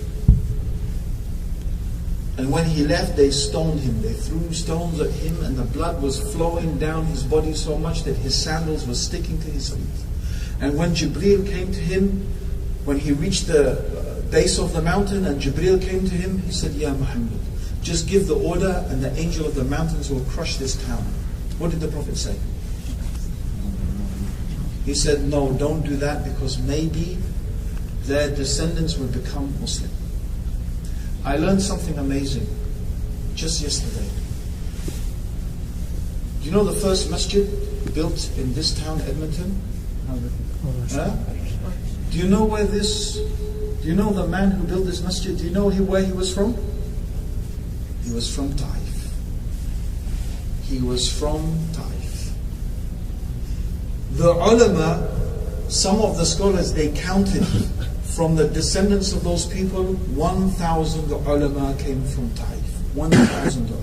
And when he left, they stoned him. They threw stones at him and the blood was flowing down his body so much that his sandals were sticking to his feet. And when Jibreel came to him, when he reached the base of the mountain and Jibreel came to him, he said, Ya Muhammad, just give the order and the angel of the mountains will crush this town. What did the Prophet say? He said, no, don't do that, because maybe their descendants will become Muslim. I learned something amazing just yesterday. Do you know the first masjid built in this town, Edmonton? Huh? Do you know where this... Do you know the man who built this masjid? Do you know where he was from? He was from Taif. He was from Taif. The ulama, some of the scholars, they counted from the descendants of those people, 1,000 ulama came from Taif. 1,000 ulama.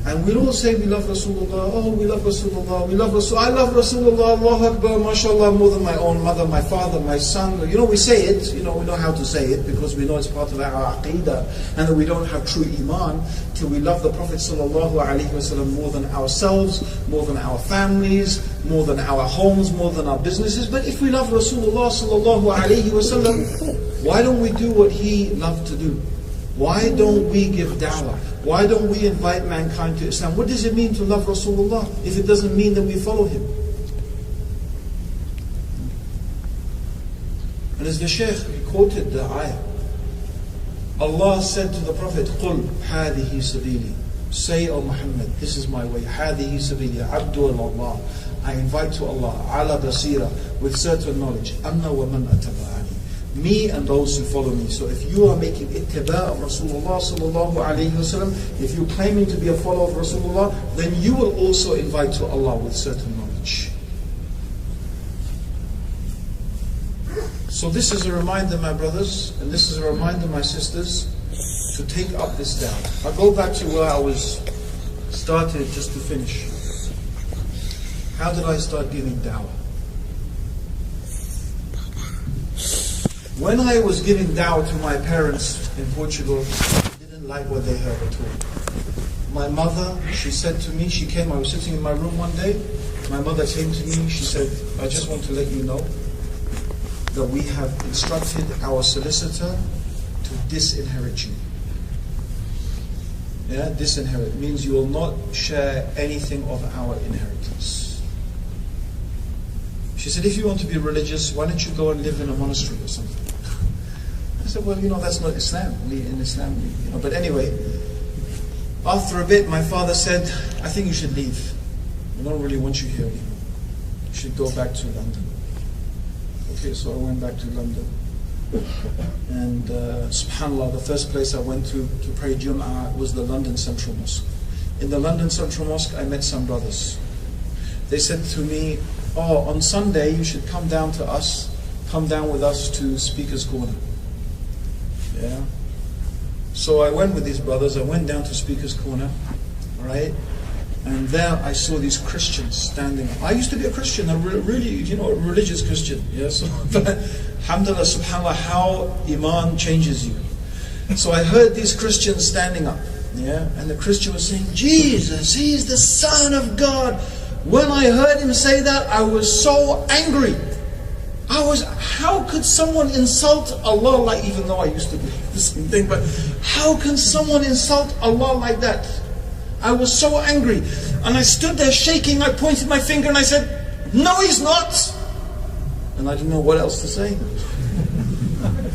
And we'll all say we love Rasulullah, oh we love Rasulullah, we love Rasulullah, I love Rasulullah, Allahu Akbar, mashallah, more than my own mother, my father, my son. You know, we say it, we know how to say it, because we know it's part of our aqidah, and that we don't have true iman till we love the Prophet sallallahu alaihi wasallam more than ourselves, more than our families, more than our homes, more than our businesses. But if we love Rasulullah sallallahu alaihi wasallam, why don't we do what he loved to do? Why don't we give da'wah? Why don't we invite mankind to Islam? What does it mean to love Rasulullah if it doesn't mean that we follow him? And as the Shaykh quoted the ayah, Allah said to the Prophet, قُلْ هَذِهِ سَبِيلِي. Say, O Muhammad, this is my way. هَذِهِ سَبِيلِي Abdur Allah. I invite to Allah, ala basira, with certain knowledge. Anna wa man ataba'ani. Me and those who follow me. So if you are making ittiba of Rasulullah sallallahu alayhi wasallam, if you're claiming to be a follower of Rasulullah, then you will also invite to Allah with certain knowledge. So this is a reminder, my brothers, and this is a reminder, my sisters, to take up this da'wah. I'll go back to where I was started, just to finish. How did I start giving da'wah? When I was giving da'wah to my parents in Portugal, they didn't like what they heard at all. My mother, she said to me, I was sitting in my room one day, my mother came to me, she said, I just want to let you know that we have instructed our solicitor to disinherit you. Yeah, disinherit means you will not share anything of our inheritance. She said, if you want to be religious, why don't you go and live in a monastery or something? I said, well, that's not Islam. In Islam, But anyway, after a bit, my father said, I think you should leave. I don't really want you here anymore. You should go back to London. Okay, so I went back to London. And subhanAllah, the first place I went to pray Jum'ah was the London Central Mosque. In the London Central Mosque, I met some brothers. They said to me, oh, on Sunday you should come down with us to Speaker's Corner. Yeah. So I went with these brothers, I went down to Speaker's Corner, right? And there I saw these Christians standing. I used to be a Christian, a really, a religious Christian. Yeah, so, but alhamdulillah, subhanAllah, how Iman changes you. So I heard these Christians standing up, yeah, and the Christian was saying, Jesus, He is the Son of God. When I heard him say that, I was so angry. How could someone insult Allah like, even though I used to do the same thing, but how can someone insult Allah like that? I was so angry. And I stood there shaking, I pointed my finger and I said, no, He's not. And I didn't know what else to say.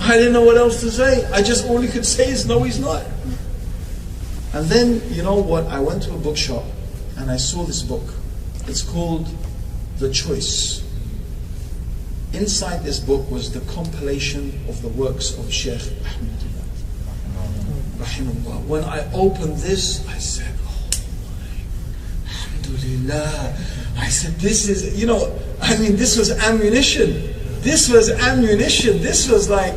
I didn't know what else to say. All you could say is, no, He's not. And then, you know what, I went to a bookshop and I saw this book. It's called The Choice. Inside this book was the compilation of the works of Shaykh Ahmed Rahimullah. When I opened this, I said, oh my, alhamdulillah. I said, this is, this was ammunition. This was like,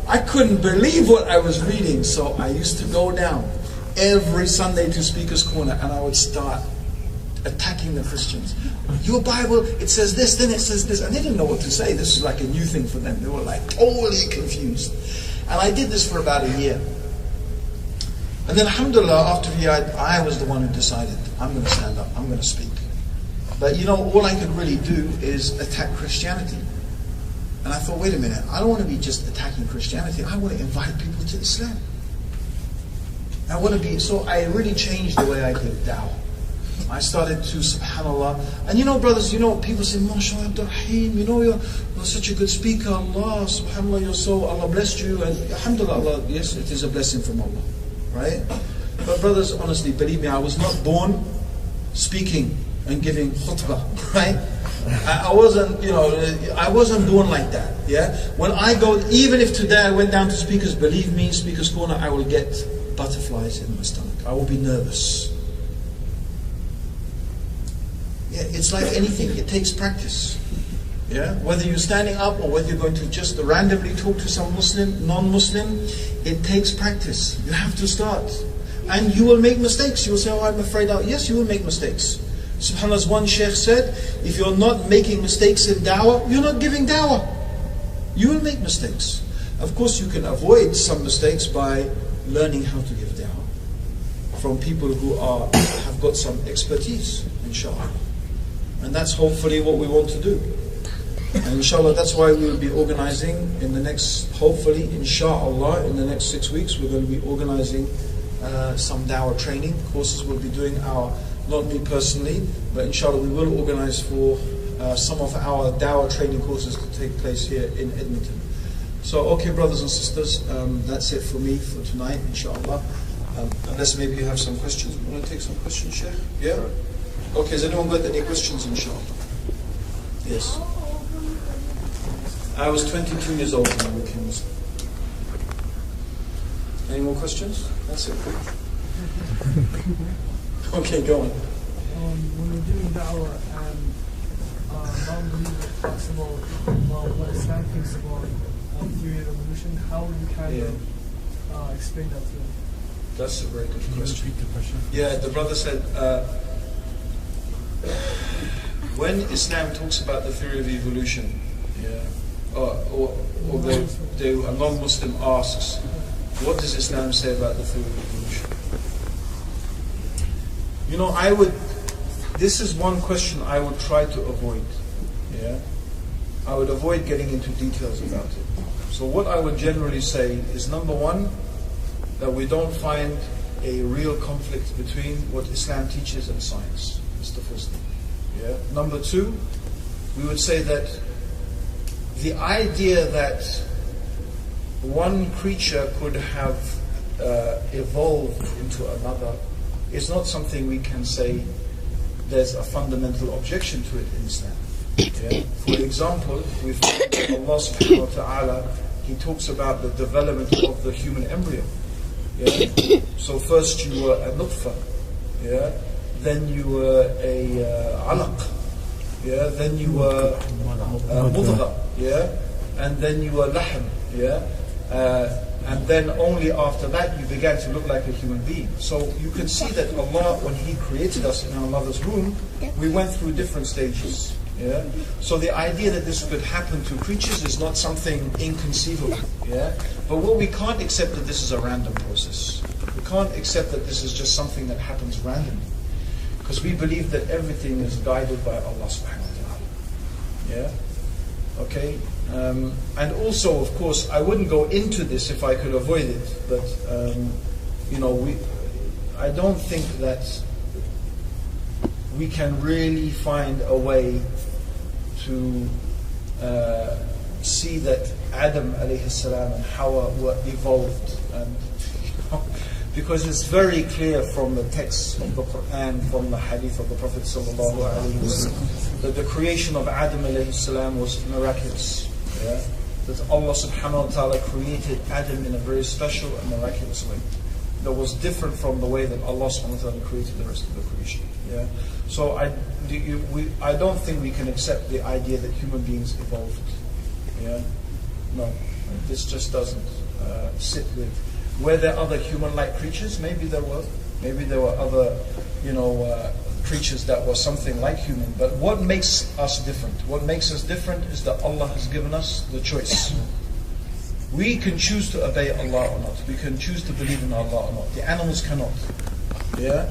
I couldn't believe what I was reading. So I used to go down every Sunday to Speaker's Corner and I would start attacking the Christians. Your Bible, it says this, then it says this. And they didn't know what to say. This was like a new thing for them. They were like totally confused. And I did this for about a year. And then alhamdulillah, after a year, I was the one who decided, I'm going to stand up, I'm going to speak. But all I could really do is attack Christianity. And I thought, wait a minute, I don't want to be just attacking Christianity. I want to invite people to Islam. So I really changed the way I did da'wah. I started to, subhanAllah. And you know, brothers, you know, people say, MashaAllah, Abdur Raheem, you know, you're such a good speaker. Allah, subhanAllah, you're so, Allah blessed you. And alhamdulillah, Allah, yes, it is a blessing from Allah. Right? But brothers, honestly, believe me, I was not born speaking and giving khutbah. Right? I wasn't, you know, I wasn't born like that. Yeah? When I go, even if today I went down to speakers, believe me, speaker's corner, I will get butterflies in my stomach. I will be nervous. Yeah, it's like anything, it takes practice. Yeah? Whether you're standing up or whether you're going to just randomly talk to some Muslim, non-Muslim, it takes practice. You have to start. And you will make mistakes. You will say, oh, I'm afraid of... Yes, you will make mistakes. SubhanAllah, as one sheikh said, if you're not making mistakes in dawah, you're not giving dawah. You will make mistakes. Of course, you can avoid some mistakes by learning how to give dawah from people who have got some expertise, inshallah. And that's hopefully what we want to do. And inshallah, that's why we will be organizing in the next, hopefully, inshallah, in the next 6 weeks, we're going to be organizing some dawah training courses. We'll be doing our, not me personally, but inshallah we will organize for some of our dawah training courses to take place here in Edmonton. So, okay, brothers and sisters, that's it for me for tonight, inshallah. Unless maybe you have some questions. You want to take some questions, Sheikh? Yeah? Okay, has anyone got any questions, inshallah? Yes. I was 22 years old when I became Muslim. Any more questions? That's it. Okay, go on. When we're doing da'wah and non-believers talks about what Islam thinks about theory of evolution, how would you kind of explain that to them? That's a very good question. Can you repeat the question? Yeah, the brother said, when Islam talks about the theory of evolution, or a non-Muslim asks, what does Islam say about the theory of evolution? You know, this is one question I would try to avoid. Yeah, I would avoid getting into details about it. So what I would generally say is, number one, that we don't find a real conflict between what Islam teaches and science. That's the first thing. Yeah. Number two, we would say that the idea that one creature could have evolved into another is not something we can say there's a fundamental objection to it in Islam. Yeah? For example, we find that Allah subhanahu wa ta'ala, He talks about the development of the human embryo. Yeah? So first you were a nutfa, yeah? Then you were a alaq, yeah? Then you were mudgha, yeah? And then you were lahm, yeah? And then only after that you began to look like a human being. So you can see that Allah, when He created us in our mother's womb, we went through different stages. Yeah? So the idea that this could happen to creatures is not something inconceivable. Yeah? But what we can't accept that this is a random process. We can't accept that this is just something that happens randomly. Because we believe that everything is guided by Allah subhanahu wa ta'ala. Yeah? Okay? And also, of course, I wouldn't go into this if I could avoid it, but you know, I don't think that we can really find a way to see that Adam alayhi salam and Hawa were evolved, and because it's very clear from the text of the Quran, from the hadith of the Prophet sallallahu alaihi wasallam, that the creation of Adam alayhi salam was miraculous. Yeah? That Allah subhanahu wa ta'ala created Adam in a very special and miraculous way that was different from the way that Allah subhanahu wa ta'ala created the rest of the creation. Yeah? So I don't think we can accept the idea that human beings evolved. Yeah? No, this just doesn't sit with. Were there other human-like creatures? Maybe there were. Maybe there were other, creatures that were something like human. But what makes us different? What makes us different is that Allah has given us the choice. We can choose to obey Allah or not. We can choose to believe in Allah or not. The animals cannot. Yeah?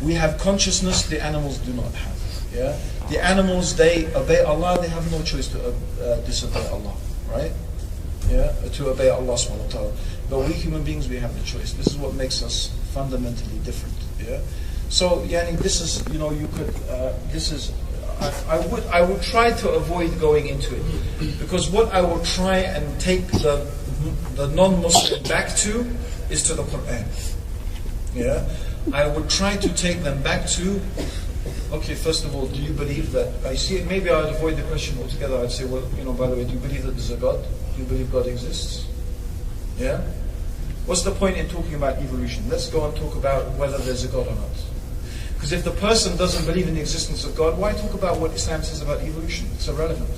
We have consciousness, the animals do not have. Yeah? The animals, they obey Allah, they have no choice to disobey Allah. Right? Yeah? To obey Allah subhanahu wa ta'ala. But we human beings, we have the choice. This is what makes us fundamentally different. Yeah? So, yani, this is, you could, this is, I would try to avoid going into it, because what I will try and take the non-Muslim back to is to the Quran. Yeah, I would try to take them back to. Okay, first of all, do you believe that? I see. Maybe I'd avoid the question altogether. I'd say, well, by the way, do you believe that there's a God? Do you believe God exists? Yeah. What's the point in talking about evolution? Let's go and talk about whether there's a God or not. Because if the person doesn't believe in the existence of God, why talk about what Islam says about evolution? It's irrelevant.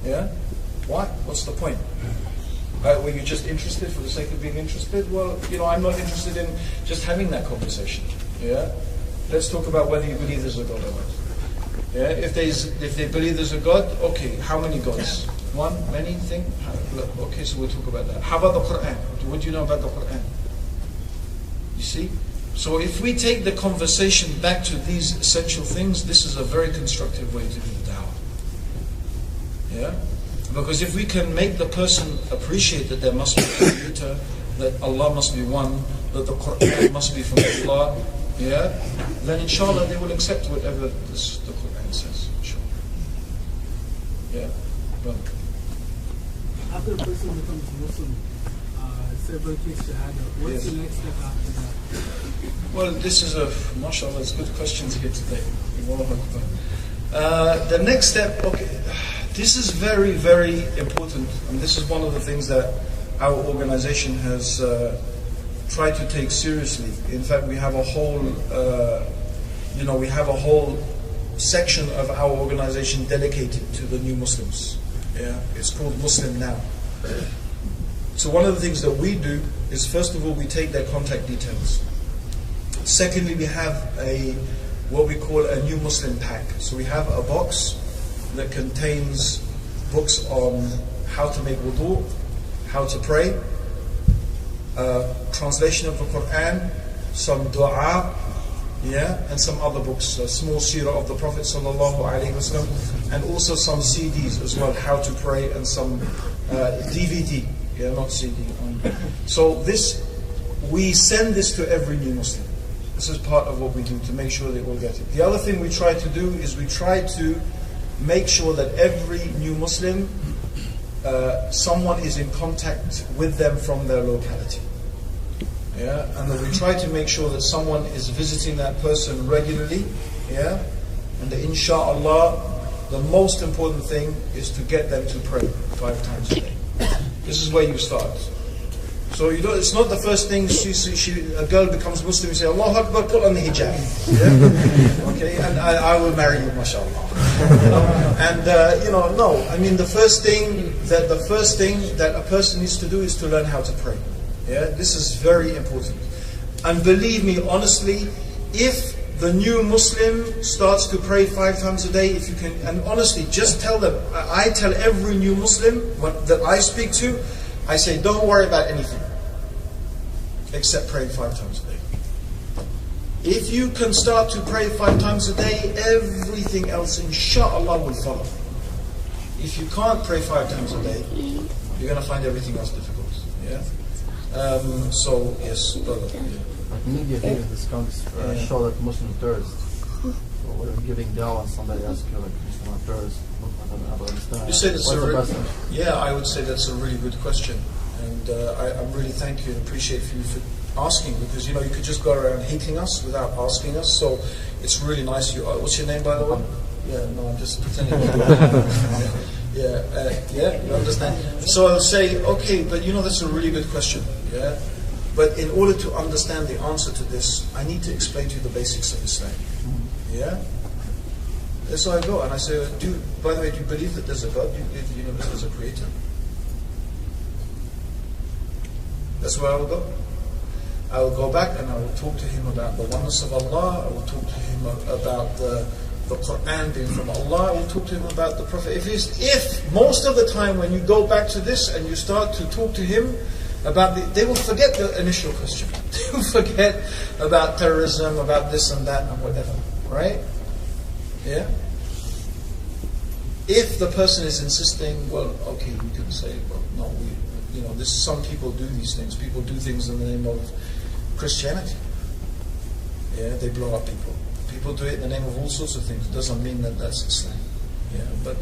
Yeah? Why? What's the point? Were you just interested for the sake of being interested? Well, I'm not interested in just having that conversation. Yeah? Let's talk about whether you believe there's a God or not. Yeah? If they believe there's a God, okay, how many gods? One? Many? Okay, so we'll talk about that. How about the Quran? What do you know about the Quran? You see? So if we take the conversation back to these essential things, this is a very constructive way to do dawah. Yeah? Because if we can make the person appreciate that there must be a creator, that Allah must be one, that the Quran must be from Allah, yeah, then inshallah they will accept whatever the Quran says, inshallah. Yeah? But after a person becomes Muslim, several takes shahada, what's the next step after that? Well, this is mashallah, it's good questions here today. The next step, okay, this is very, very important, and this is one of the things that our organization has tried to take seriously. In fact, we have a whole, section of our organization dedicated to the new Muslims. Yeah, it's called Muslim Now. So one of the things that we do is, first of all, we take their contact details. Secondly, we have what we call a new Muslim pack. So we have a box that contains books on how to make wudu, how to pray, translation of the Quran, some dua, and some other books, a small seerah of the Prophet ﷺ, and also some CDs as well, how to pray, and some DVD, not CD. So we send this to every new Muslim. This is part of what we do to make sure they all get it. The other thing we try to do is we try to make sure that every new Muslim, someone is in contact with them from their locality. Yeah, and then we try to make sure that someone is visiting that person regularly. Yeah, and that inshallah, the most important thing is to get them to pray 5 times a day. This is where you start. So it's not the first thing a girl becomes Muslim, you say, Allahu Akbar, put on the hijab. Yeah? Okay, and I will marry you, mashallah. And no, I mean the first thing that a person needs to do is to learn how to pray. Yeah, this is very important. And believe me, honestly, if the new Muslim starts to pray 5 times a day, if you can, and honestly, just tell them, I tell every new Muslim that I speak to, I say, don't worry about anything except praying 5 times a day. If you can start to pray 5 times a day, everything else, inshallah, will follow. If you can't pray 5 times a day, you're going to find everything else difficult. Yeah. So yes, brother. Like media here, this comes show that Muslim terrorists. So when you're giving dawah, somebody asks you like Muslim terrorists. I don't understand. You say that's I would say that's a really good question, and I'm really thank you and appreciate you for asking, because you could just go around hating us without asking us. So it's really nice. What's your name, by the way? Yeah, no, I'm just pretending. You understand? So I'll say, okay, but that's a really good question. Yeah, but in order to understand the answer to this, I need to explain to you the basics of Islam. Yeah. So I go and I say, by the way, do you believe that there's a God? Do you believe the universe has a creator? That's where I will go. I will go back and I will talk to him about the oneness of Allah. I will talk to him about the Quran being from Allah. I will talk to him about the Prophet. If most of the time when you go back to this and you start to talk to him about they will forget the initial question. They will forget about terrorism, about this and that and whatever. Right? Yeah? If the person is insisting, well, okay, we can say, well, no, some people do these things. People do things in the name of Christianity. Yeah, they blow up people. People do it in the name of all sorts of things. It doesn't mean that that's Islam. Yeah, but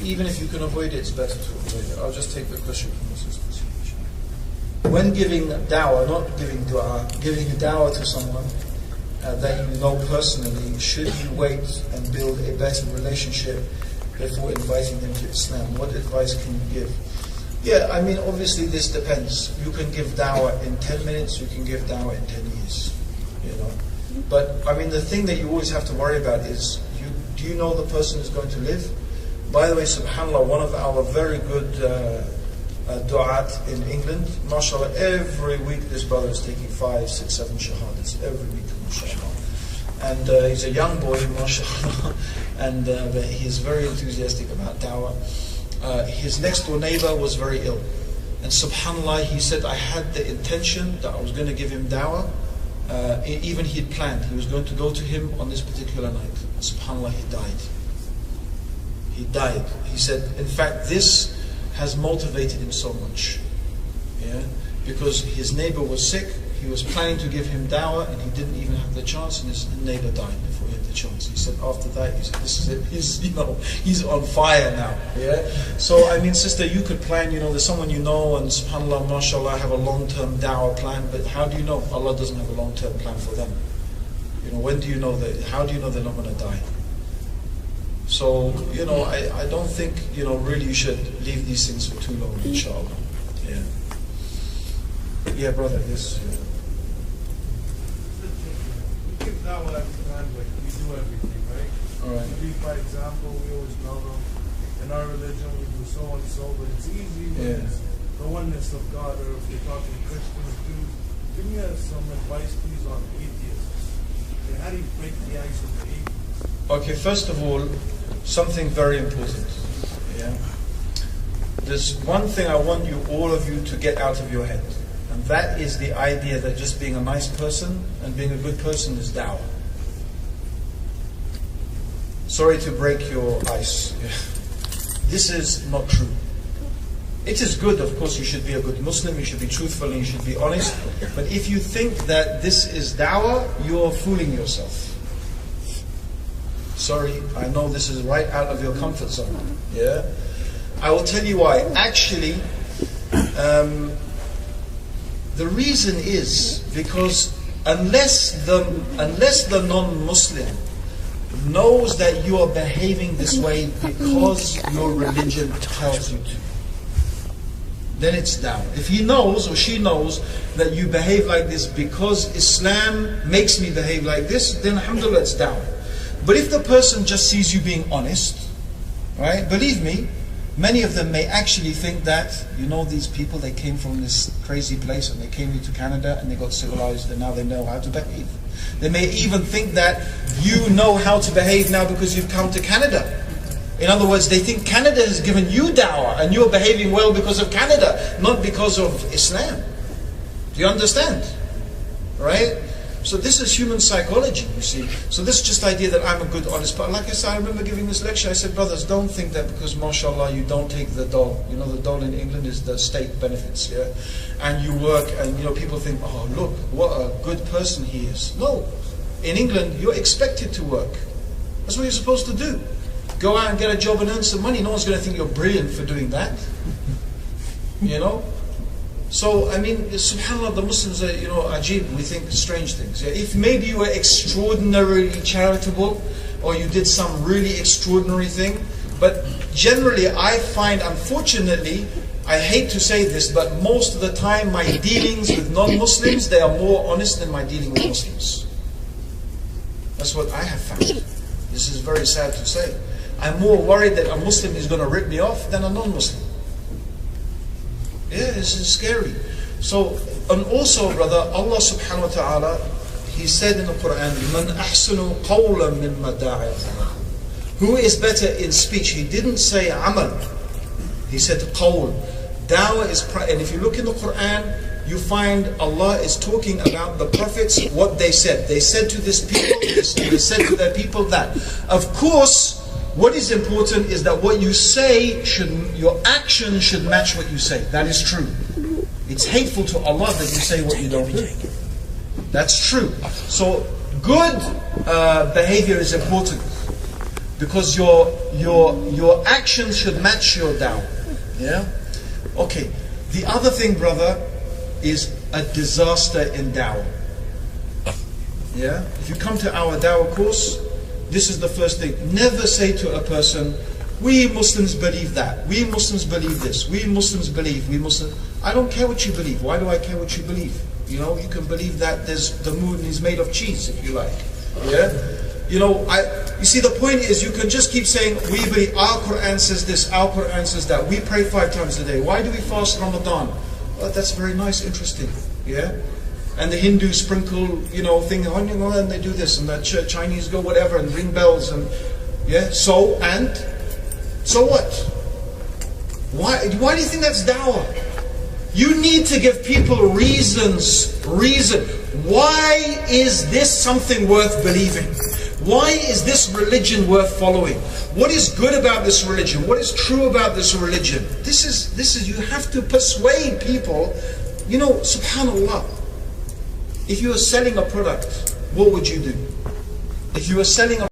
even if you can avoid it, it's better to avoid it. I'll just take the question from the sisters. When giving dawah, not giving dua, giving dawah to someone that you know personally, should you wait and build a better relationship before inviting them to Islam? What advice can you give? Yeah, I mean, obviously this depends. You can give dawah in 10 minutes, you can give dawah in 10 years. You know. But, I mean, the thing that you always have to worry about is, do you know the person is going to live? By the way, subhanAllah, one of our very good du'at in England, mashallah, every week this brother is taking 5, 6, 7 shahadats, every week, mashallah. And he's a young boy, mashallah, and he's very enthusiastic about dawah. His next door neighbor was very ill. And subhanAllah, he said, I had the intention that I was going to give him dawah. Even he'd planned, he was going to go to him on this particular night. SubhanAllah, he died. He died. He said, in fact, this has motivated him so much. Yeah? Because his neighbor was sick, he was planning to give him dawah, and he didn't even have the chance, and his neighbor died before he had the chance. He said after that, he said, this is it, he's on fire now. Yeah? So, I mean, sister, you could plan, there's someone you know, and subhanAllah, mashallah, have a long-term dawah plan, but how do you know Allah doesn't have a long-term plan for them? When do you know that? How do you know they're not going to die? So, I don't think, really you should leave these things for too long, inshallah. Yeah. Yeah, brother, yes. We give dawah every time, like we do everything, right? Alright. Maybe, by example, we always tell them, in our religion we do so and so, but it's easy when it's the oneness of God, or if you're talking Christians, Jews. Give me some advice, please, on atheists. Okay, how do you break the ice with the atheists? Okay, first of all, something very important. Yeah. There's one thing I want all of you to get out of your head. And that is the idea that just being a nice person and being a good person is dawah. Sorry to break your ice. This is not true. It is good, of course, you should be a good Muslim, you should be truthful, and you should be honest. But if you think that this is dawah, you're fooling yourself. Sorry, I know this is right out of your comfort zone. Yeah, I will tell you why. Actually, the reason is because unless the non-Muslim knows that you are behaving this way because your religion tells you to, then it's dawah. If he knows or she knows that you behave like this because Islam makes me behave like this, then alhamdulillah, it's dawah. But if the person just sees you being honest, right? Believe me, many of them may actually think that, these people, they came from this crazy place and they came here to Canada and they got civilized and now they know how to behave. They may even think that you know how to behave now because you've come to Canada. In other words, they think Canada has given you dawah and you're behaving well because of Canada, not because of Islam. Do you understand? Right? So this is human psychology, you see. So this is just the idea that I'm a good, honest person. Like I said, I remember giving this lecture, I said, brothers, don't think that because, mashallah, you don't take the dole. The dole in England is the state benefits, yeah? And you work and, people think, oh, look, what a good person he is. No. In England, you're expected to work. That's what you're supposed to do. Go out and get a job and earn some money. No one's going to think you're brilliant for doing that. So, I mean, subhanAllah, the Muslims are, ajib, we think strange things. Yeah? If maybe you were extraordinarily charitable, or you did some really extraordinary thing, but generally I find, unfortunately, I hate to say this, but most of the time my dealings with non-Muslims, they are more honest than my dealing with Muslims. That's what I have found. This is very sad to say. I'm more worried that a Muslim is going to rip me off than a non-Muslim. Yeah, this is scary. So, and also, brother, Allah subhanahu wa ta'ala, He said in the Quran, "Man ahsanu qawlan mimma da'a." Who is better in speech? He didn't say amal. He said qawl. Dawah is, and if you look in the Quran, you find Allah is talking about the prophets, what they said. They said to this people this, and they said to their people that. Of course, what is important is that what you say your action should match what you say. That is true. It's hateful to Allah that you say what you don't do. That's true. So good behavior is important because your actions should match your dawah. Yeah? Okay. The other thing, brother, is a disaster in dawah. Yeah? If you come to our dawah course, this is the first thing. Never say to a person, we Muslims believe that. We Muslims believe this. We Muslims believe. We Muslims. I don't care what you believe. Why do I care what you believe? You know, you can believe that the moon is made of cheese if you like. Yeah? You know, you see the point is you can just keep saying, we believe, our Quran says this, our Quran says that. We pray 5 times a day. Why do we fast Ramadan? Well, that's very nice, interesting. Yeah? And the Hindus sprinkle, you know, thing, and they do this, and the Chinese go whatever, and ring bells, and yeah, so what? Why do you think that's dawah? You need to give people reason. Why is this something worth believing? Why is this religion worth following? What is good about this religion? What is true about this religion? This is you have to persuade people. You know, subhanallah. If you were selling a product, what would you do? If you were selling a